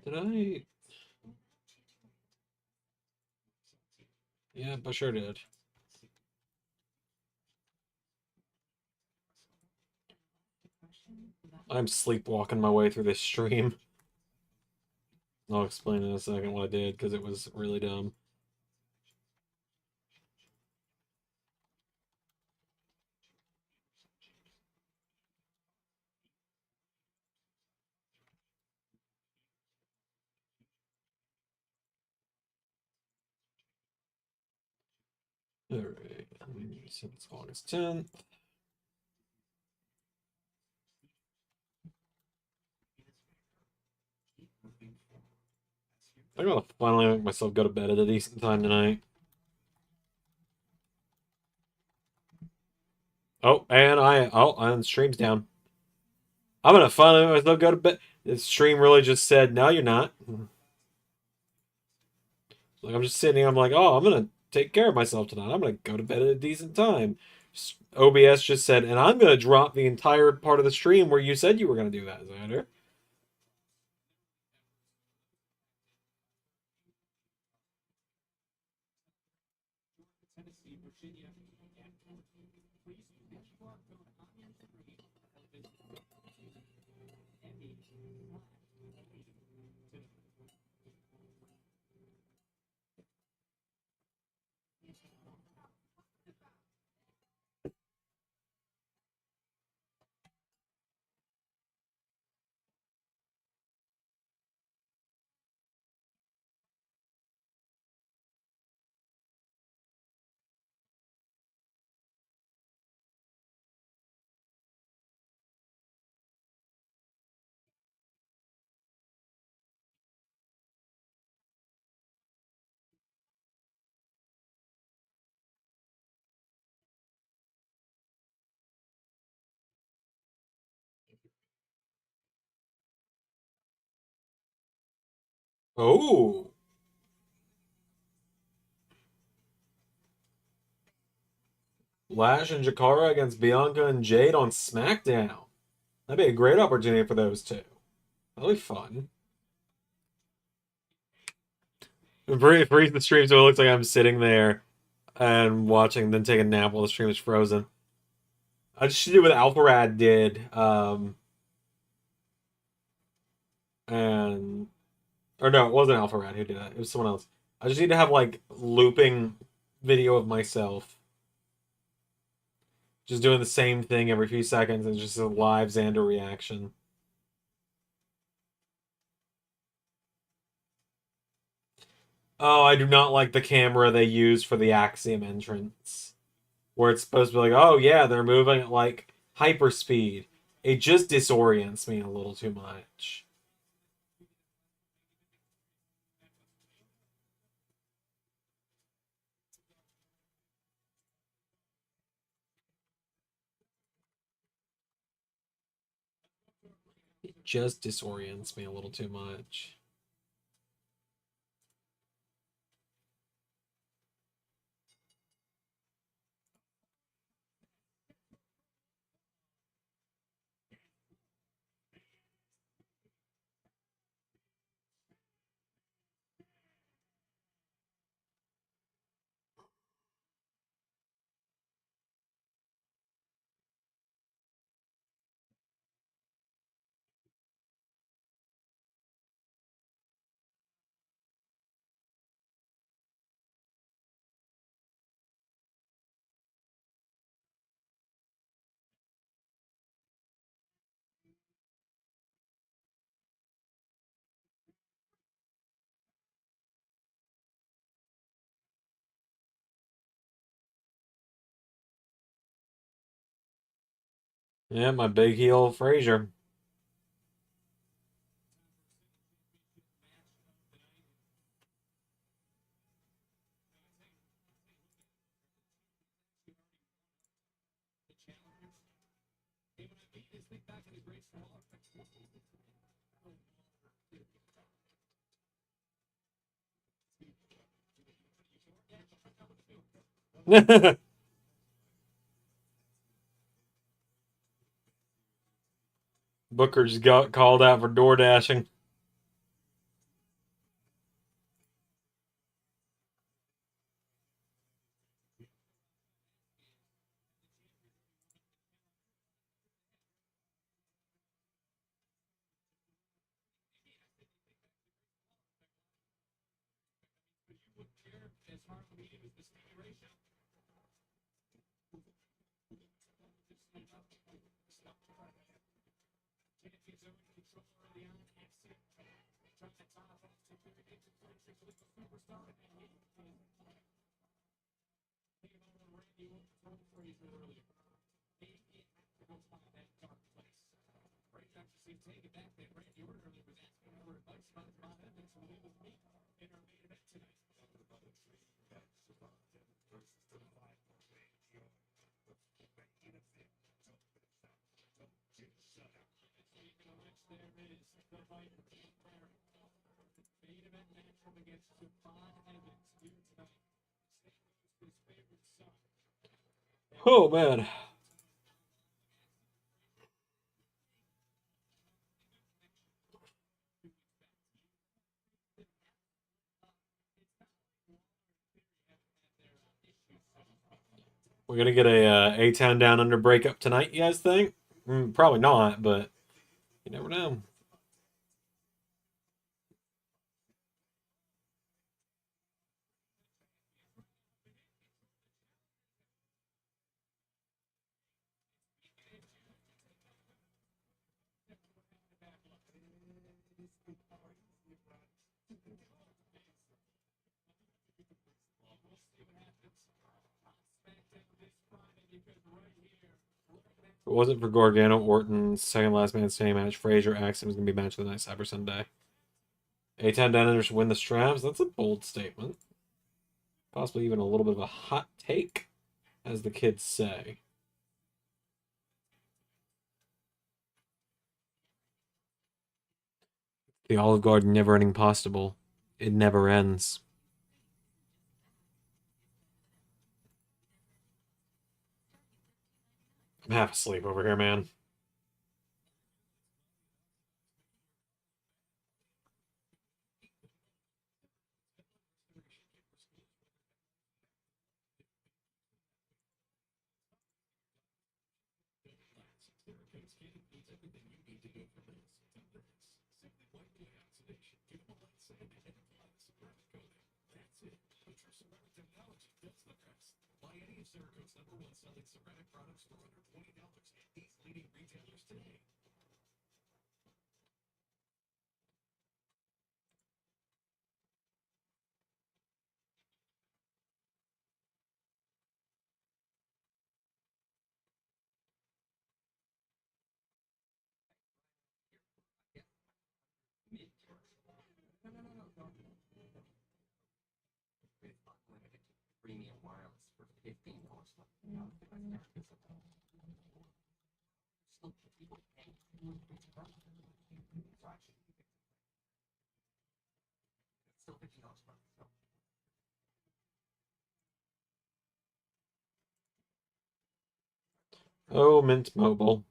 Did I? Yeah, I sure did. I'm sleepwalking my way through this stream. I'll explain in a second what I did because it was really dumb. Alright, since August 10th. I'm gonna finally make myself go to bed at a decent time tonight. Oh, and stream's down. I'm gonna finally myself go to bed. The stream really just said, "No, you're not." Like I'm just sitting here. I'm like, "Oh, I'm gonna take care of myself tonight. I'm gonna go to bed at a decent time." OBS just said, "And I'm gonna drop the entire part of the stream where you said you were gonna do that, Xander." Oh, Lash and Jakara against Bianca and Jade on SmackDown. That'd be a great opportunity for those two. That'll be fun. Freeze the stream so it looks like I'm sitting there and watching, then take a nap while the stream is frozen. I just did what Alpharad did, and or no, it wasn't Alpharad who did that. It was someone else. I just need to have like looping video of myself just doing the same thing every few seconds and just a live Xander reaction. Oh, I do not like the camera they use for the Axiom entrance, where it's supposed to be like, oh yeah, they're moving at like hyperspeed. It just disorients me a little too much. It just disorients me a little too much. Yeah, my big heel Frazier. Booker just got called out for door dashing. Oh man. We're gonna get a A-Town Down Under breakup tonight, you guys think? Probably not, but you never know. If it wasn't for Gargano Orton's second last man standing match, Frazier Axel was gonna be match of the night Cyber Sunday. A-Town Down Under should win the straps. That's a bold statement. Possibly even a little bit of a hot take, as the kids say. The Olive Garden never ending possible. It never ends. I'm half asleep over here, man. Oh, Mint Mobile.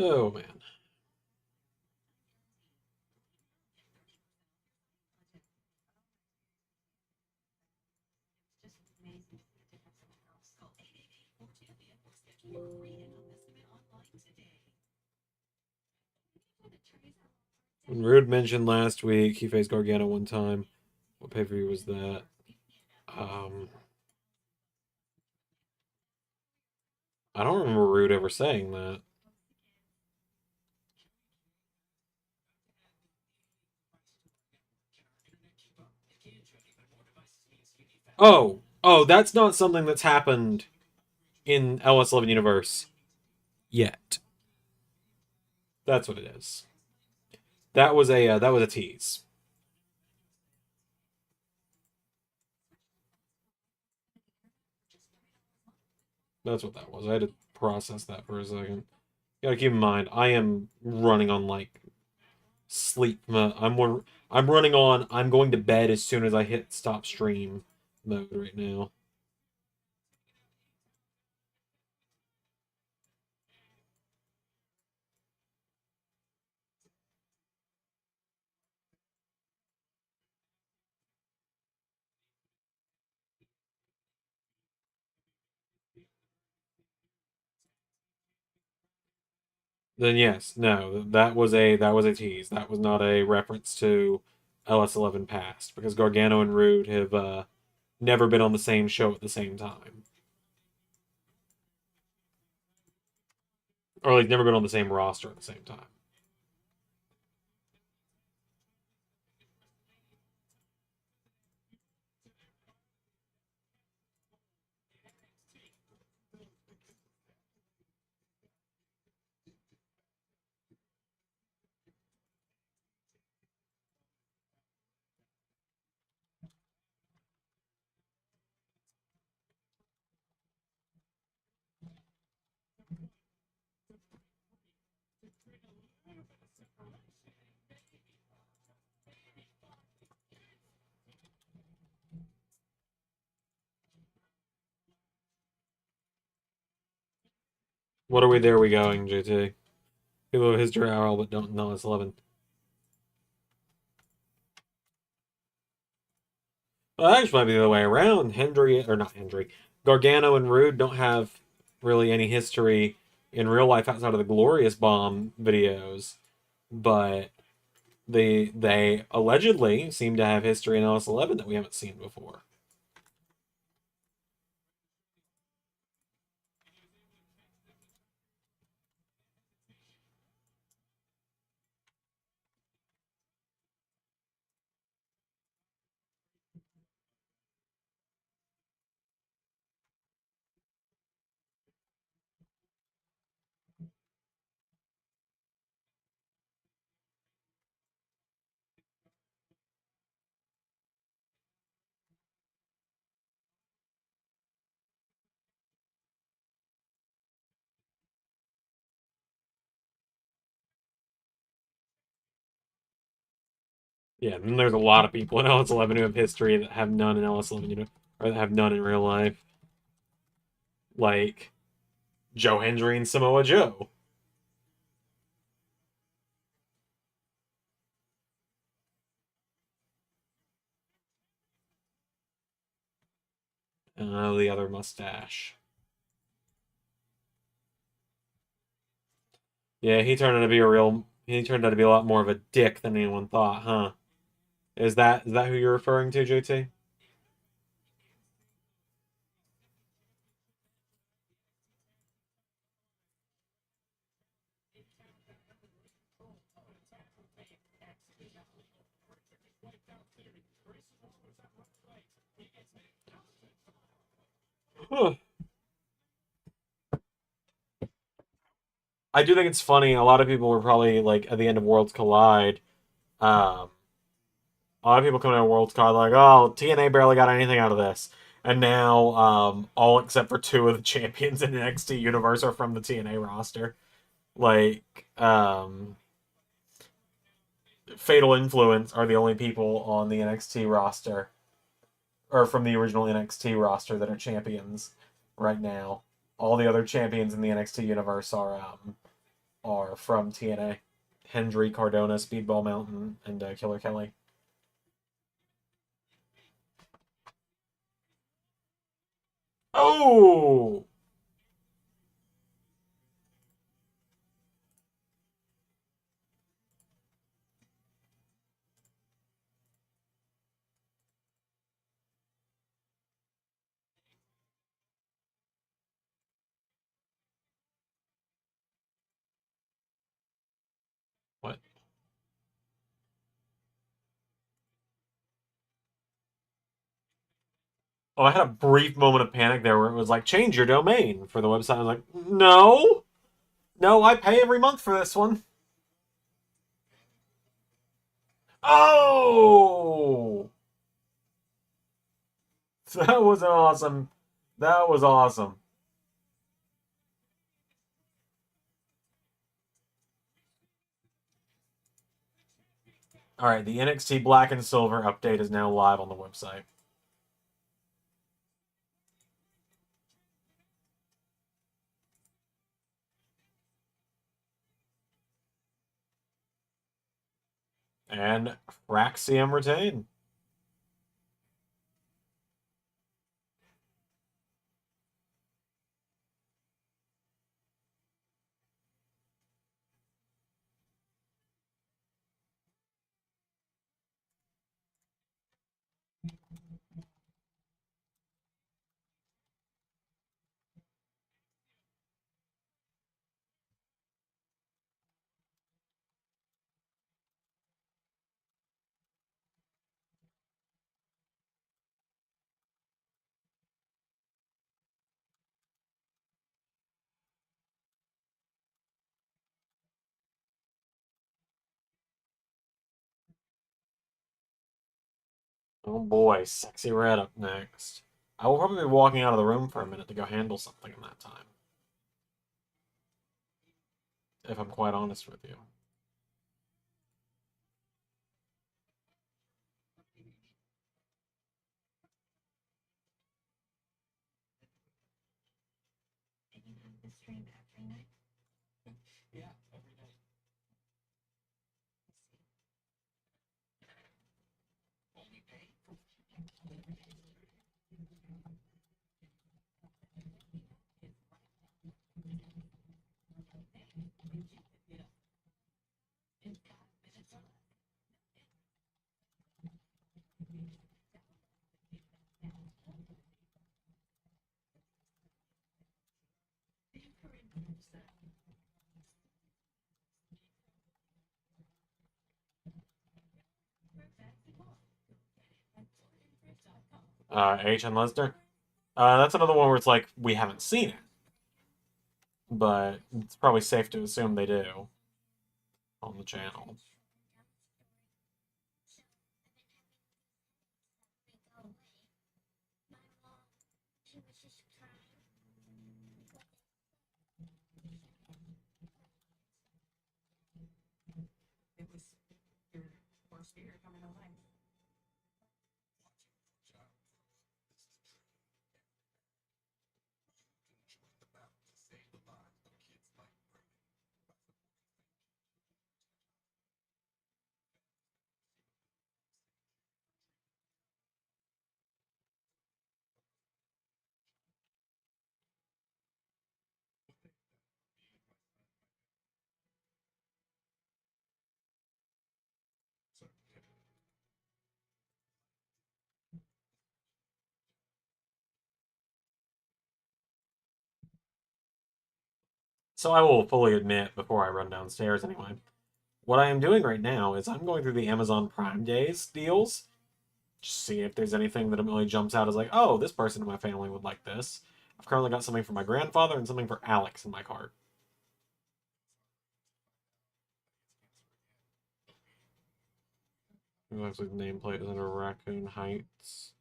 Oh, man. When Rude mentioned last week he faced Gargano one time. What pay-per-view was that? I don't remember Rude ever saying that. Oh, that's not something that's happened in LS11 universe yet. That's what it is. That was a tease. That's what that was. I had to process that for a second. You gotta keep in mind, I am running on like sleep. I'm running on. I'm going to bed as soon as I hit stop stream mode right now. Then yes, no, that was a tease. That was not a reference to LS11 past because Gargano and Rude have never been on the same show at the same time, or like never been on the same roster at the same time. What are we? There we going, JT. People of history are all but don't know LS11. Well, actually, might be the other way around. Hendry, or not Hendry, Gargano and Rude don't have really any history in real life outside of the Glorious Bomb videos, but they allegedly seem to have history in LS11 that we haven't seen before. Yeah, and there's a lot of people in LS11 who have history that have none in LS11, or that have none in real life, like Joe Hendry and Samoa Joe. The other mustache. Yeah, he turned out to be a real. He turned out to be a lot more of a dick than anyone thought, huh? Is that who you're referring to, JT? Huh. I do think it's funny. A lot of people were probably like at the end of Worlds Collide. Um, a lot of people coming out of Worlds Collide like, oh, TNA barely got anything out of this, and now all except for two of the champions in NXT Universe are from the TNA roster. Like, Fatal Influence are the only people on the NXT roster, or from the original NXT roster, that are champions right now. All the other champions in the NXT universe are from TNA. Hendry, Cardona, Speedball Mountain, and Killer Kelly. Oh, what? Oh, I had a brief moment of panic there where it was like, change your domain for the website. I was like, no, no, I pay every month for this one. Oh, that was awesome. That was awesome. All right, the NXT Black and Silver update is now live on the website. And Fraxium retain. Oh boy, Sexy Red up next. I will probably be walking out of the room for a minute to go handle something in that time. If I'm quite honest with you. The stream every night. Yeah, every night. Only pay for H and Lesnar. That's another one where it's like we haven't seen it, but it's probably safe to assume they do on the channel. It was your worst fear coming alive. So I will fully admit before I run downstairs anyway. What I am doing right now is I'm going through the Amazon Prime Days deals, just see if there's anything that immediately jumps out as like, oh, this person in my family would like this. I've currently got something for my grandfather and something for Alex in my cart. Actually, the nameplate is under Raccoon Heights.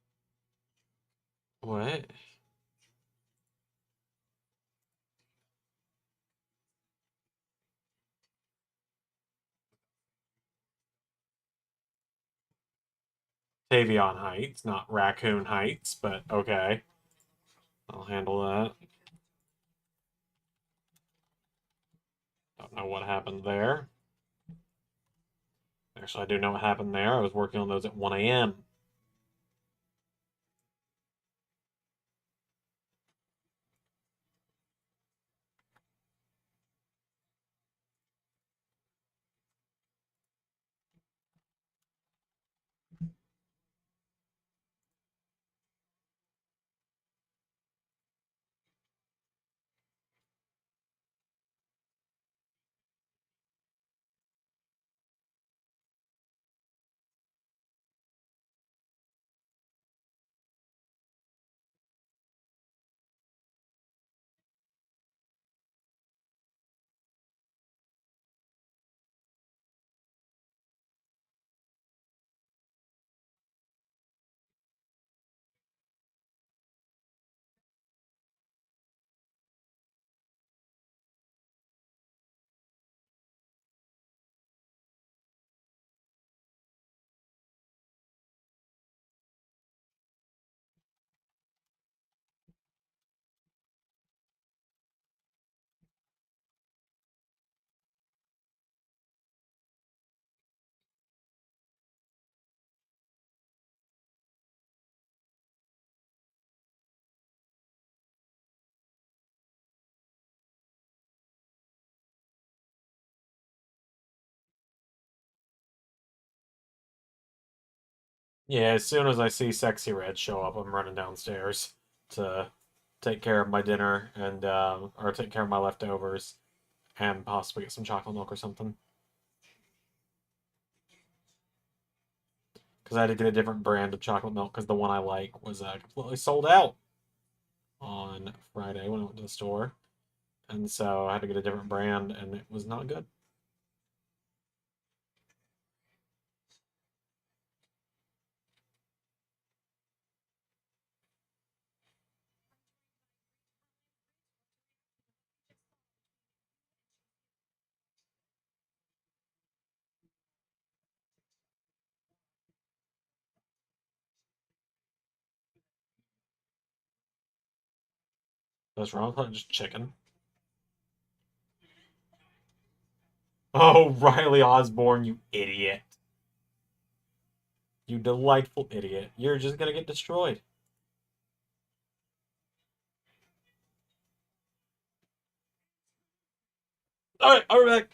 What? Tavion Heights, not Raccoon Heights, but okay. I'll handle that. Don't know what happened there. Actually, I do know what happened there. I was working on those at 1 a.m. Yeah, as soon as I see Sexy Red show up, I'm running downstairs to take care of my dinner and or take care of my leftovers and possibly get some chocolate milk or something. Because I had to get a different brand of chocolate milk because the one I like was completely sold out on Friday when I went to the store, and so I had to get a different brand, and it was not good. What's wrong? Just chicken. Oh, Riley Osborne, you idiot. You delightful idiot. You're just gonna get destroyed. Alright, I'll be back.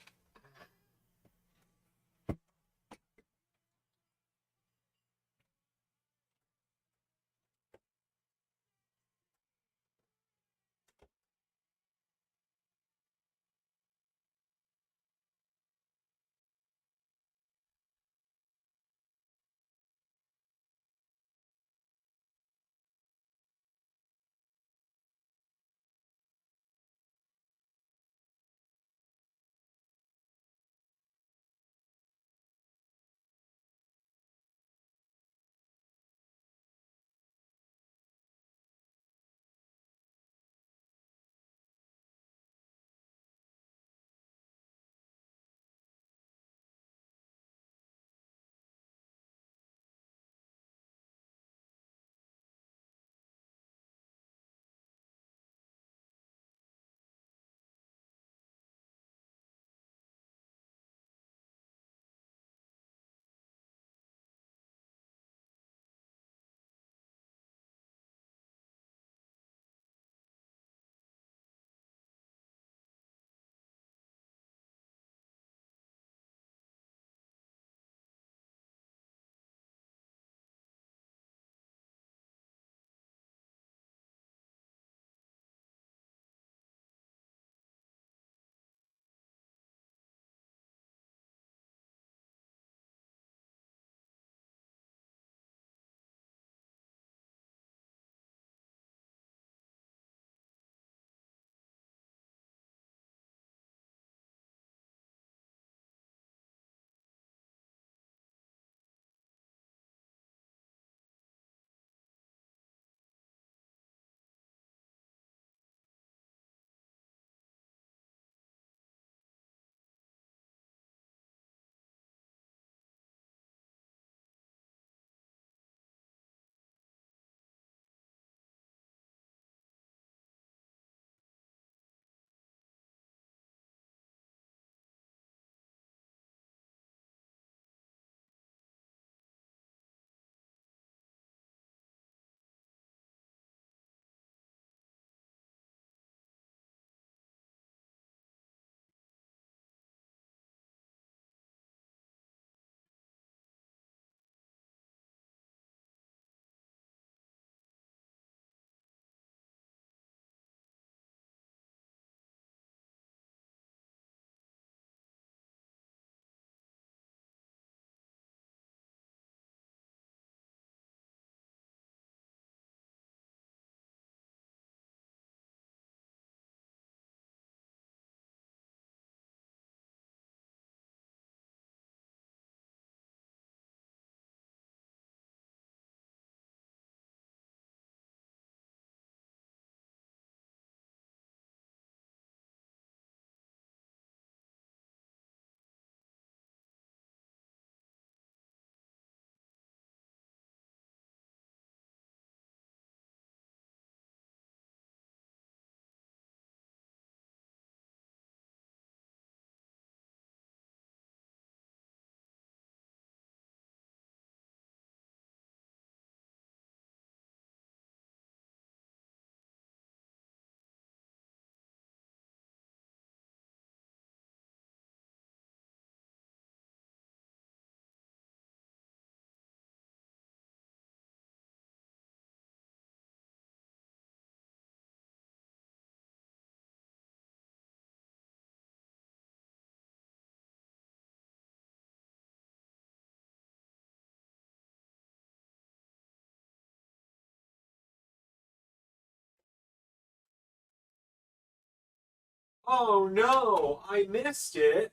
Oh no, I missed it.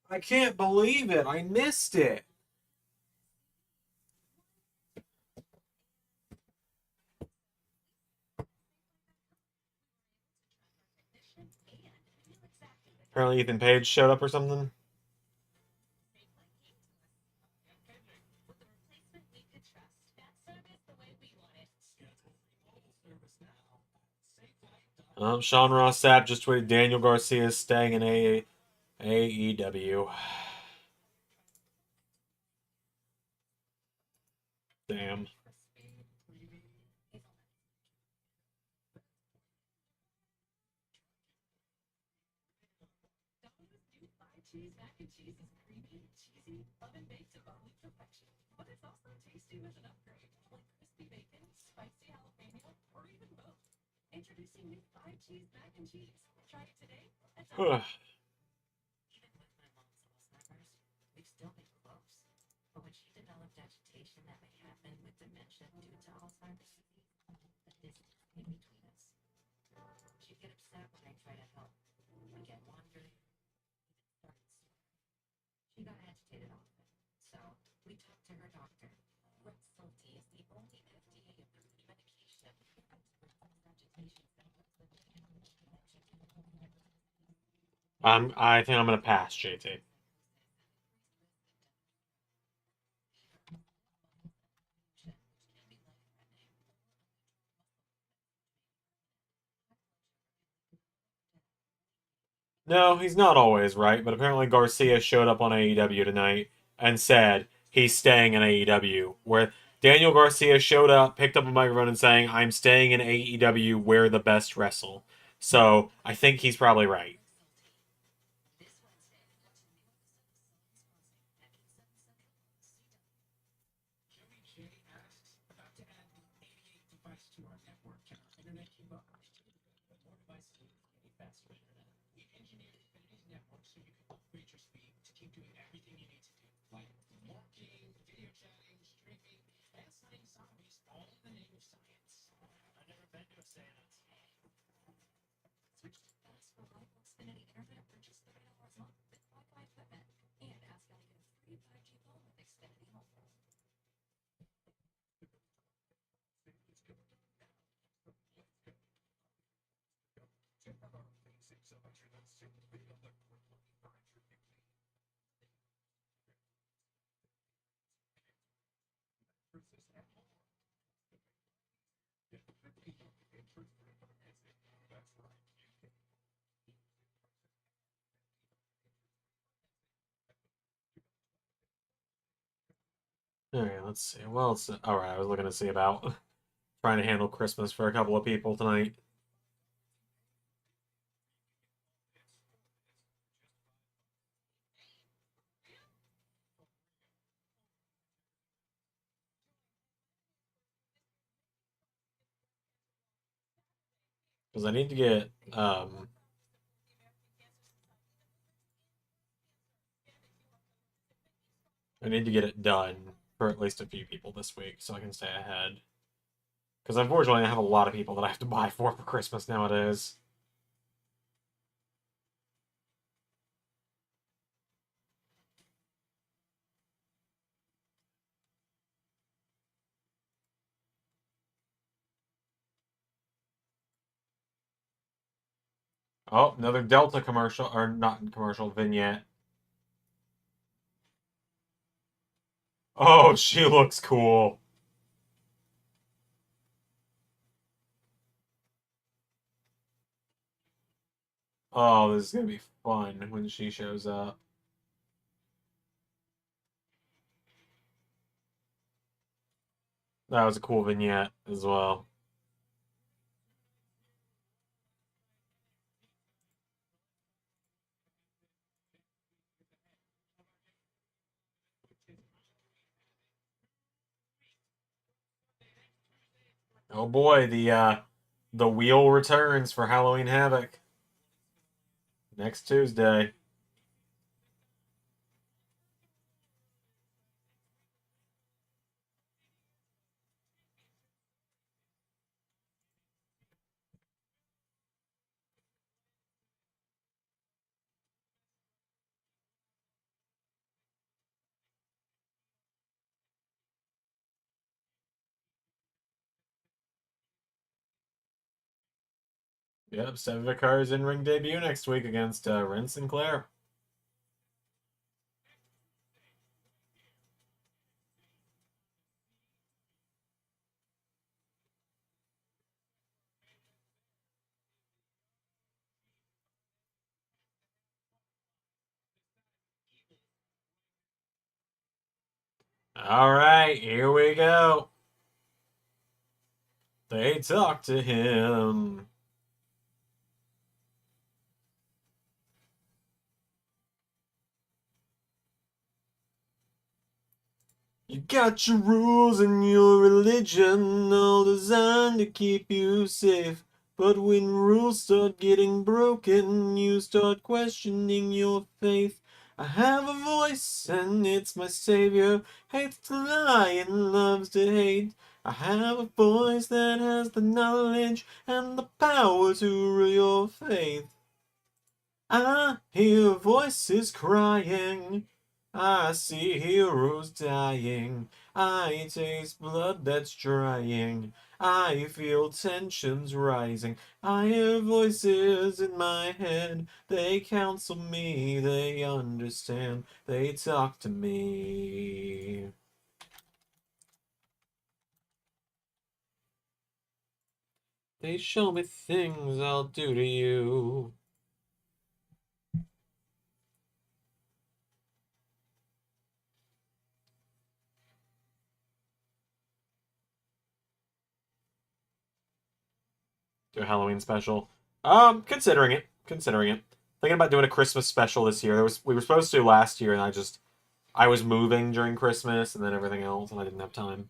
I can't believe it. I missed it. Apparently Ethan Page showed up or something. With the replacement we could trust, that service the way we want it. Schedule free mobile service now. Sean Ross Sapp just tweeted Daniel Garcia is staying in AEW. Damn. Domino's new 5 cheese mac and cheese is creamy, cheesy, oven baked to bubbly perfection. But it's also tasty with an upgrade, like crispy bacon, spicy jalapeno, or even both. Introducing new 5 cheese mac and cheese. Try it today at Domino's. Even with my mom's Alzheimer's, we've still been close. But when she developed agitation that may happen with dementia due to Alzheimer's disease, the distance came between us. She'd get upset when I try to help. We get wandering, even started swearing. She got agitated often, so we talked to her doctor. Rexulti is the only FDA-approved medication for agitation I think I'm gonna pass, JT. No, he's not always right, but apparently Garcia showed up on AEW tonight and said he's staying in AEW. Where Daniel Garcia showed up, picked up a microphone, and saying, "I'm staying in AEW where the best wrestle." So I think he's probably right. Switch to fast, reliable Xfinity internet for just $30 a month with Wi-Fi equipment. And ask how to get a free 5G phone with Xfinity Home. All right, let's see. Well, it's all right. I was looking to see about trying to handle Christmas for a couple of people tonight because I need to get I need to get it done for at least a few people this week so I can stay ahead. Because unfortunately, I have a lot of people that I have to buy for Christmas nowadays. Oh, another Delta commercial, or not commercial, vignette. Oh, she looks cool. Oh, this is gonna be fun when she shows up. That was a cool vignette as well. Oh boy, the wheel returns for Halloween Havoc next Tuesday. Yep, Seven Vicar's in-ring debut next week against Ren Sinclair. All right, here we go. They talk to him. You got your rules and your religion, all designed to keep you safe. But when rules start getting broken, you start questioning your faith. I have a voice and it's my savior, hates to lie and loves to hate. I have a voice that has the knowledge and the power to rule your faith. I hear voices crying. I see heroes dying. I taste blood that's drying. I feel tensions rising. I hear voices in my head. They counsel me. They understand. They talk to me. They show me things I'll do to you. Do a Halloween special. Considering it. Considering it. Thinking about doing a Christmas special this year. We were supposed to last year, and I was moving during Christmas and then everything else, and I didn't have time.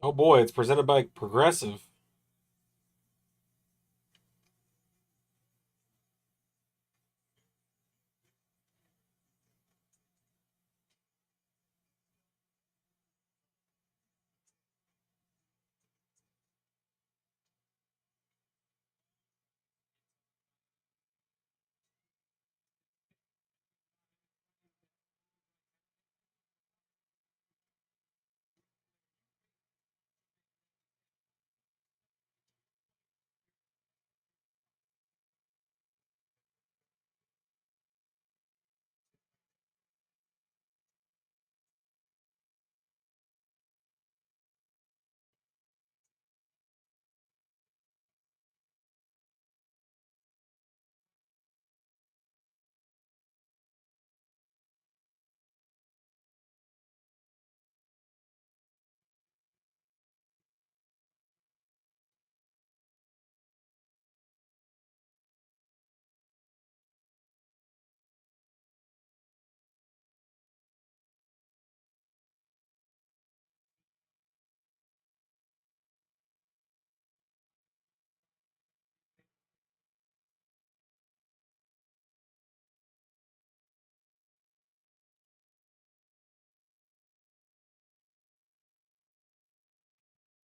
Oh boy, it's presented by Progressive.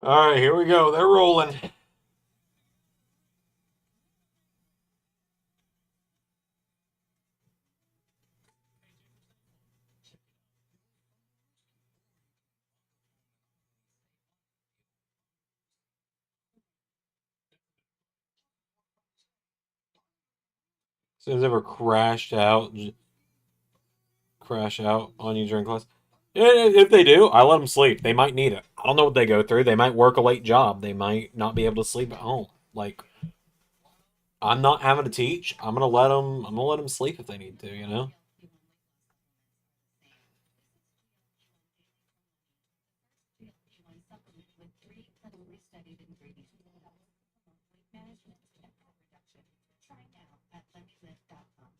All right, here we go. They're rolling. Has ever crash out on you during class? If they do, I let them sleep. They might need it. I don't know what they go through. They might work a late job. They might not be able to sleep at home. Like I'm not having to teach. I'm gonna let them sleep if they need to. You know. GLP-1 supplement with 3 clinically studied ingredients that help promote weight management and fat reduction. Try now at lemmylive.com.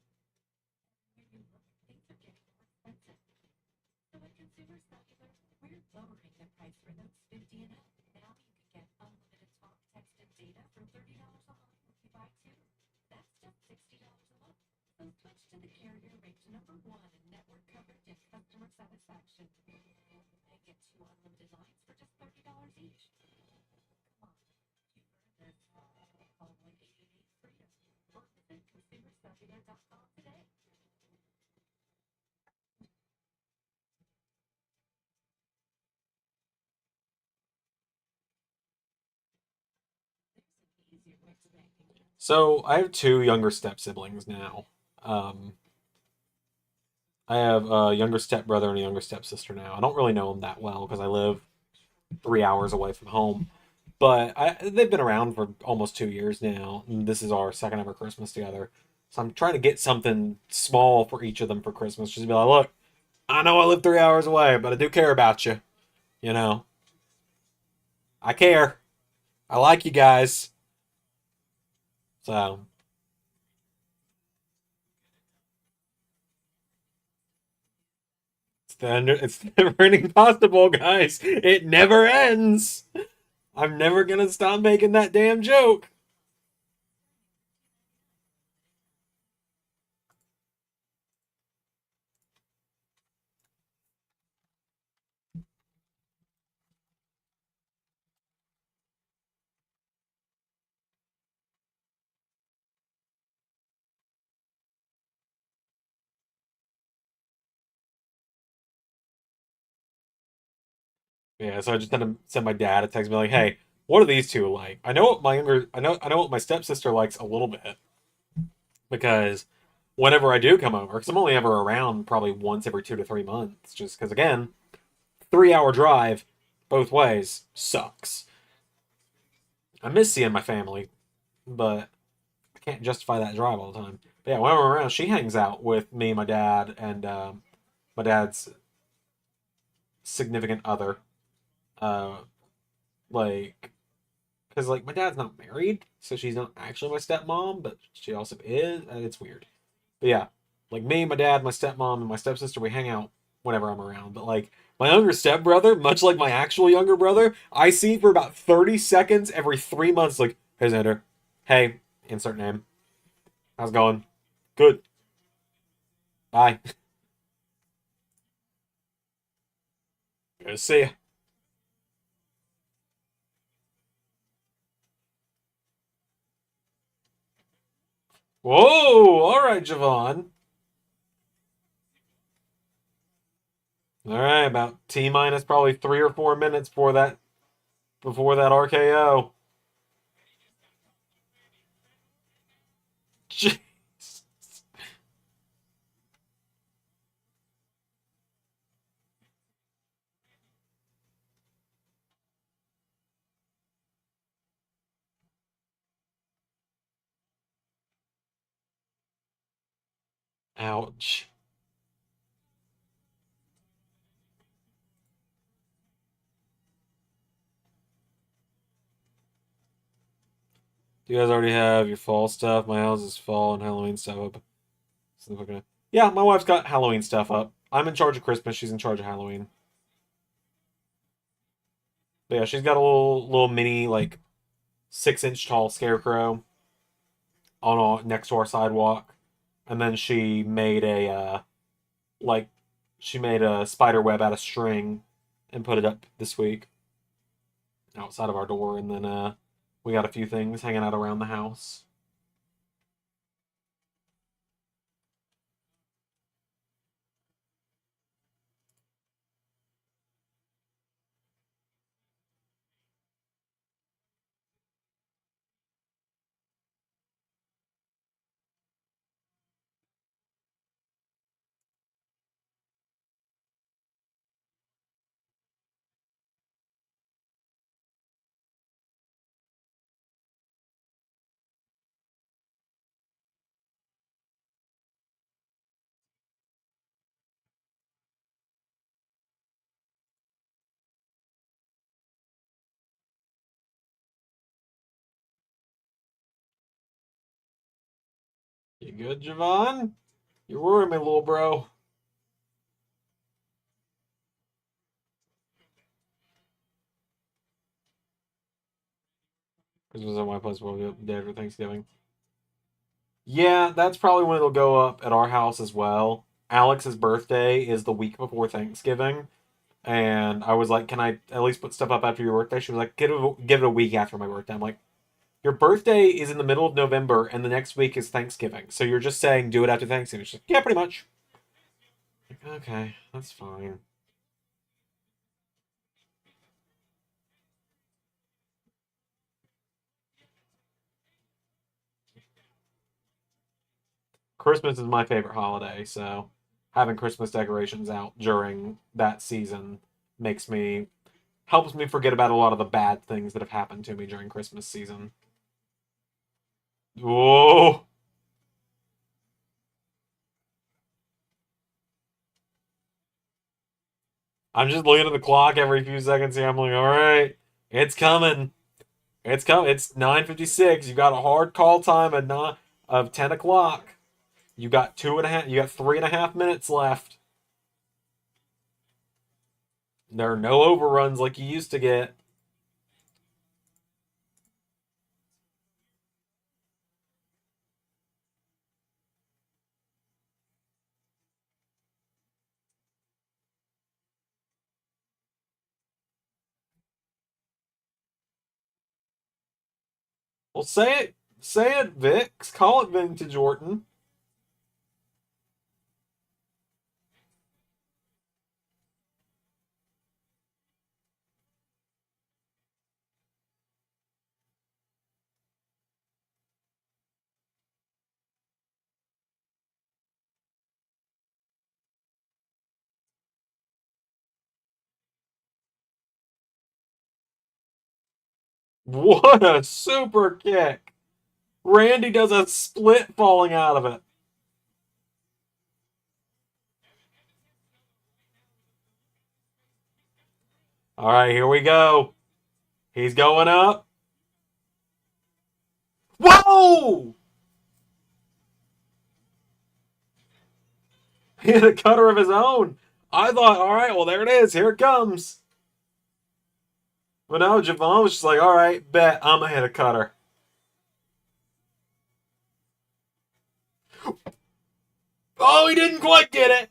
Where you look, things are getting more expensive. So at Consumer Cellular, we're lowering the price for those 50 and up. Now you can get unlimited talk, text, and data for $30 a month if you buy two. That's just $60 a month. So switch to the carrier ranked #1 in network coverage and customer satisfaction. And get two unlimited lines for just $30 each. Come on, you earned this. Call 1-888-FREEDOM or visit consumercellular.com today. There's an easier way to banking. So I have two younger step siblings now. Um, I have a younger step brother and a younger stepsister now. I don't really know them that well because I live 3 hours away from home. But they've been around for almost 2 years now. And this is our second ever Christmas together. So I'm trying to get something small for each of them for Christmas. Just to be like, look, I know I live 3 hours away, but I do care about you. You know, I care. I like you guys. So it's never ending possible, guys. It never ends. I'm never gonna stop making that damn joke. Yeah, so I just had to send my dad a text, be like, "Hey, what are these two like?" I know what my stepsister likes a little bit because whenever I do come over, because I'm only ever around probably once every 2 to 3 months, just because again, 3 hour drive both ways sucks. I miss seeing my family, but I can't justify that drive all the time. But yeah, when I'm around, she hangs out with me, my dad, and my dad's significant other. Uh, like because like my dad's not married, so she's not actually my stepmom, but she also is, and it's weird. But yeah, like me, my dad, my stepmom, and my stepsister, we hang out whenever I'm around. But like my younger stepbrother, much like my actual younger brother, I see for about 30 seconds every 3 months. Like, hey Xander, hey, insert name, how's it going? Good, bye. Good to see you. Whoa, all right, Javon. All right, about T minus probably 3 or 4 minutes before that RKO. Jeez. Ouch. Do you guys already have your fall stuff? My house is fall and Halloween stuff up. Yeah, my wife's got Halloween stuff up. I'm in charge of Christmas. She's in charge of Halloween. But yeah, she's got a little mini like 6 inch tall scarecrow next to our sidewalk, and then like she made a spider web out of string and put it up this week outside of our door, and then we got a few things hanging out around the house. good, Javon? You're worrying me, little bro. Christmas at my place will be day after Thanksgiving. Yeah, that's probably when it'll go up at our house as well. Alex's birthday is the week before Thanksgiving, and I was like, "Can I at least put stuff up after your birthday?" She was like, give it a week after my birthday." I'm like, "Your birthday is in the middle of November, and the next week is Thanksgiving, so you're just saying do it after Thanksgiving." She's like, "Yeah, pretty much." Like, okay, that's fine. Christmas is my favorite holiday, so having Christmas decorations out during that season makes me helps me forget about a lot of the bad things that have happened to me during Christmas season. Whoa! I'm just looking at the clock every few seconds here. I'm like, all right, it's coming. It's coming. It's 9:56. You got a hard call time at 10 o'clock. You got 2.5. You got 3.5 minutes left. There are no overruns like you used to get. Well, say it, Vix. Call it vintage Orton. What a super kick! Randy does a split falling out of it. All right, here we go. He's going up. Whoa! He had a cutter of his own. I thought, all right, well, there it is. Here it comes. But no, Javon was just like, all right, bet I'm going to hit a cutter. Oh, he didn't quite get it.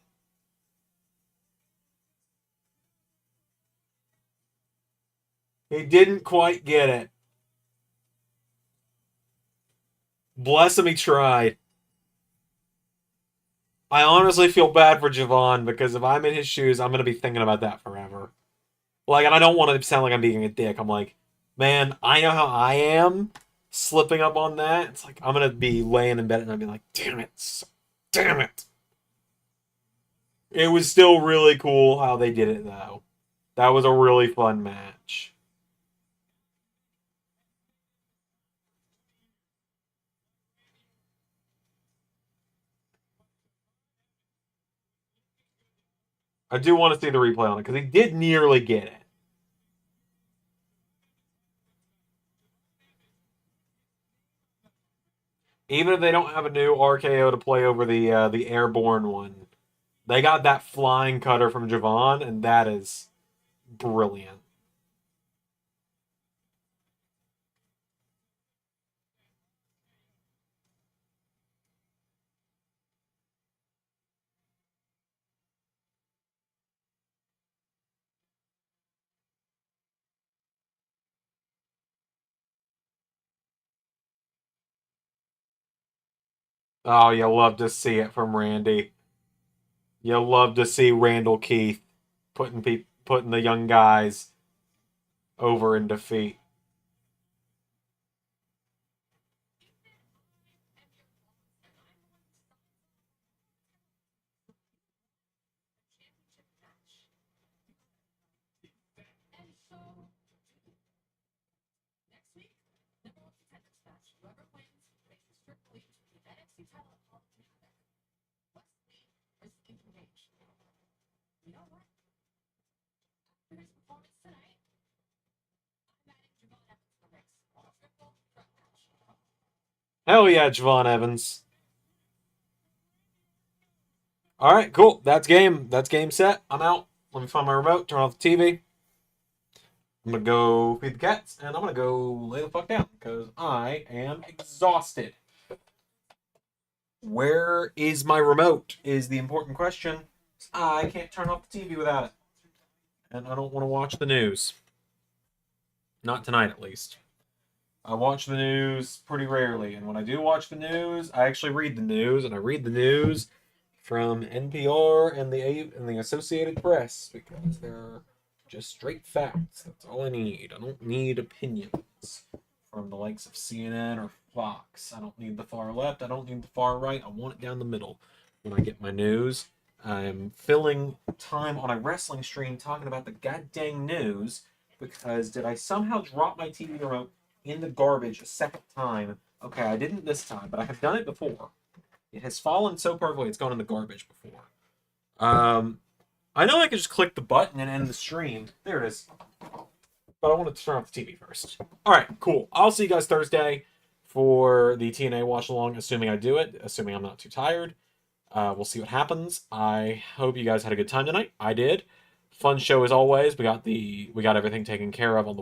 He didn't quite get it. Bless him, he tried. I honestly feel bad for Javon because if I'm in his shoes, I'm going to be thinking about that forever. Like, and I don't want to sound like I'm being a dick. I'm like, man, I know how I am slipping up on that. It's like, I'm going to be laying in bed and I'll be like, damn it. Damn it. It was still really cool how they did it, though. That was a really fun match. I do want to see the replay on it because he did nearly get it. Even if they don't have a new RKO to play over the airborne one, they got that flying cutter from Javon, and that is brilliant. Oh, you love to see it from Randy. You love to see Randall Keith putting the young guys over in defeat. And so next week, number one contenders match. Whoever wins faces Triple H for the NXT title at Hall together. Wesley versus Ethan Page. You know what? After his performance tonight, I'm adding Javon Evans to the mix. Triple threat match. Hell yeah, Javon Evans. All right, cool. That's game. That's game set. I'm out. Let me find my remote. Turn off the TV. I'm gonna go feed the cats, and I'm gonna go lay the fuck down because I am exhausted. Where is my remote? Is the important question. I can't turn off the TV without it, and I don't want to watch the news. Not tonight, at least. I watch the news pretty rarely, and when I do watch the news, I actually read the news, and I read the news from NPR and the Associated Press because they're just straight facts. That's all I need. I don't need opinions from the likes of CNN or Fox. I don't need the far left. I don't need the far right. I want it down the middle when I get my news. I'm filling time on a wrestling stream talking about the goddamn news because did I somehow drop my TV remote in the garbage a second time? Okay, I didn't this time, but I have done it before. It has fallen so perfectly it's gone in the garbage before. I know I can just click the button and end the stream. There it is. But I wanted to turn off the TV first. Alright, cool. I'll see you guys Thursday for the TNA watch along, assuming I do it, assuming I'm not too tired. We'll see what happens. I hope you guys had a good time tonight. I did. Fun show as always. We got everything taken care of on the website.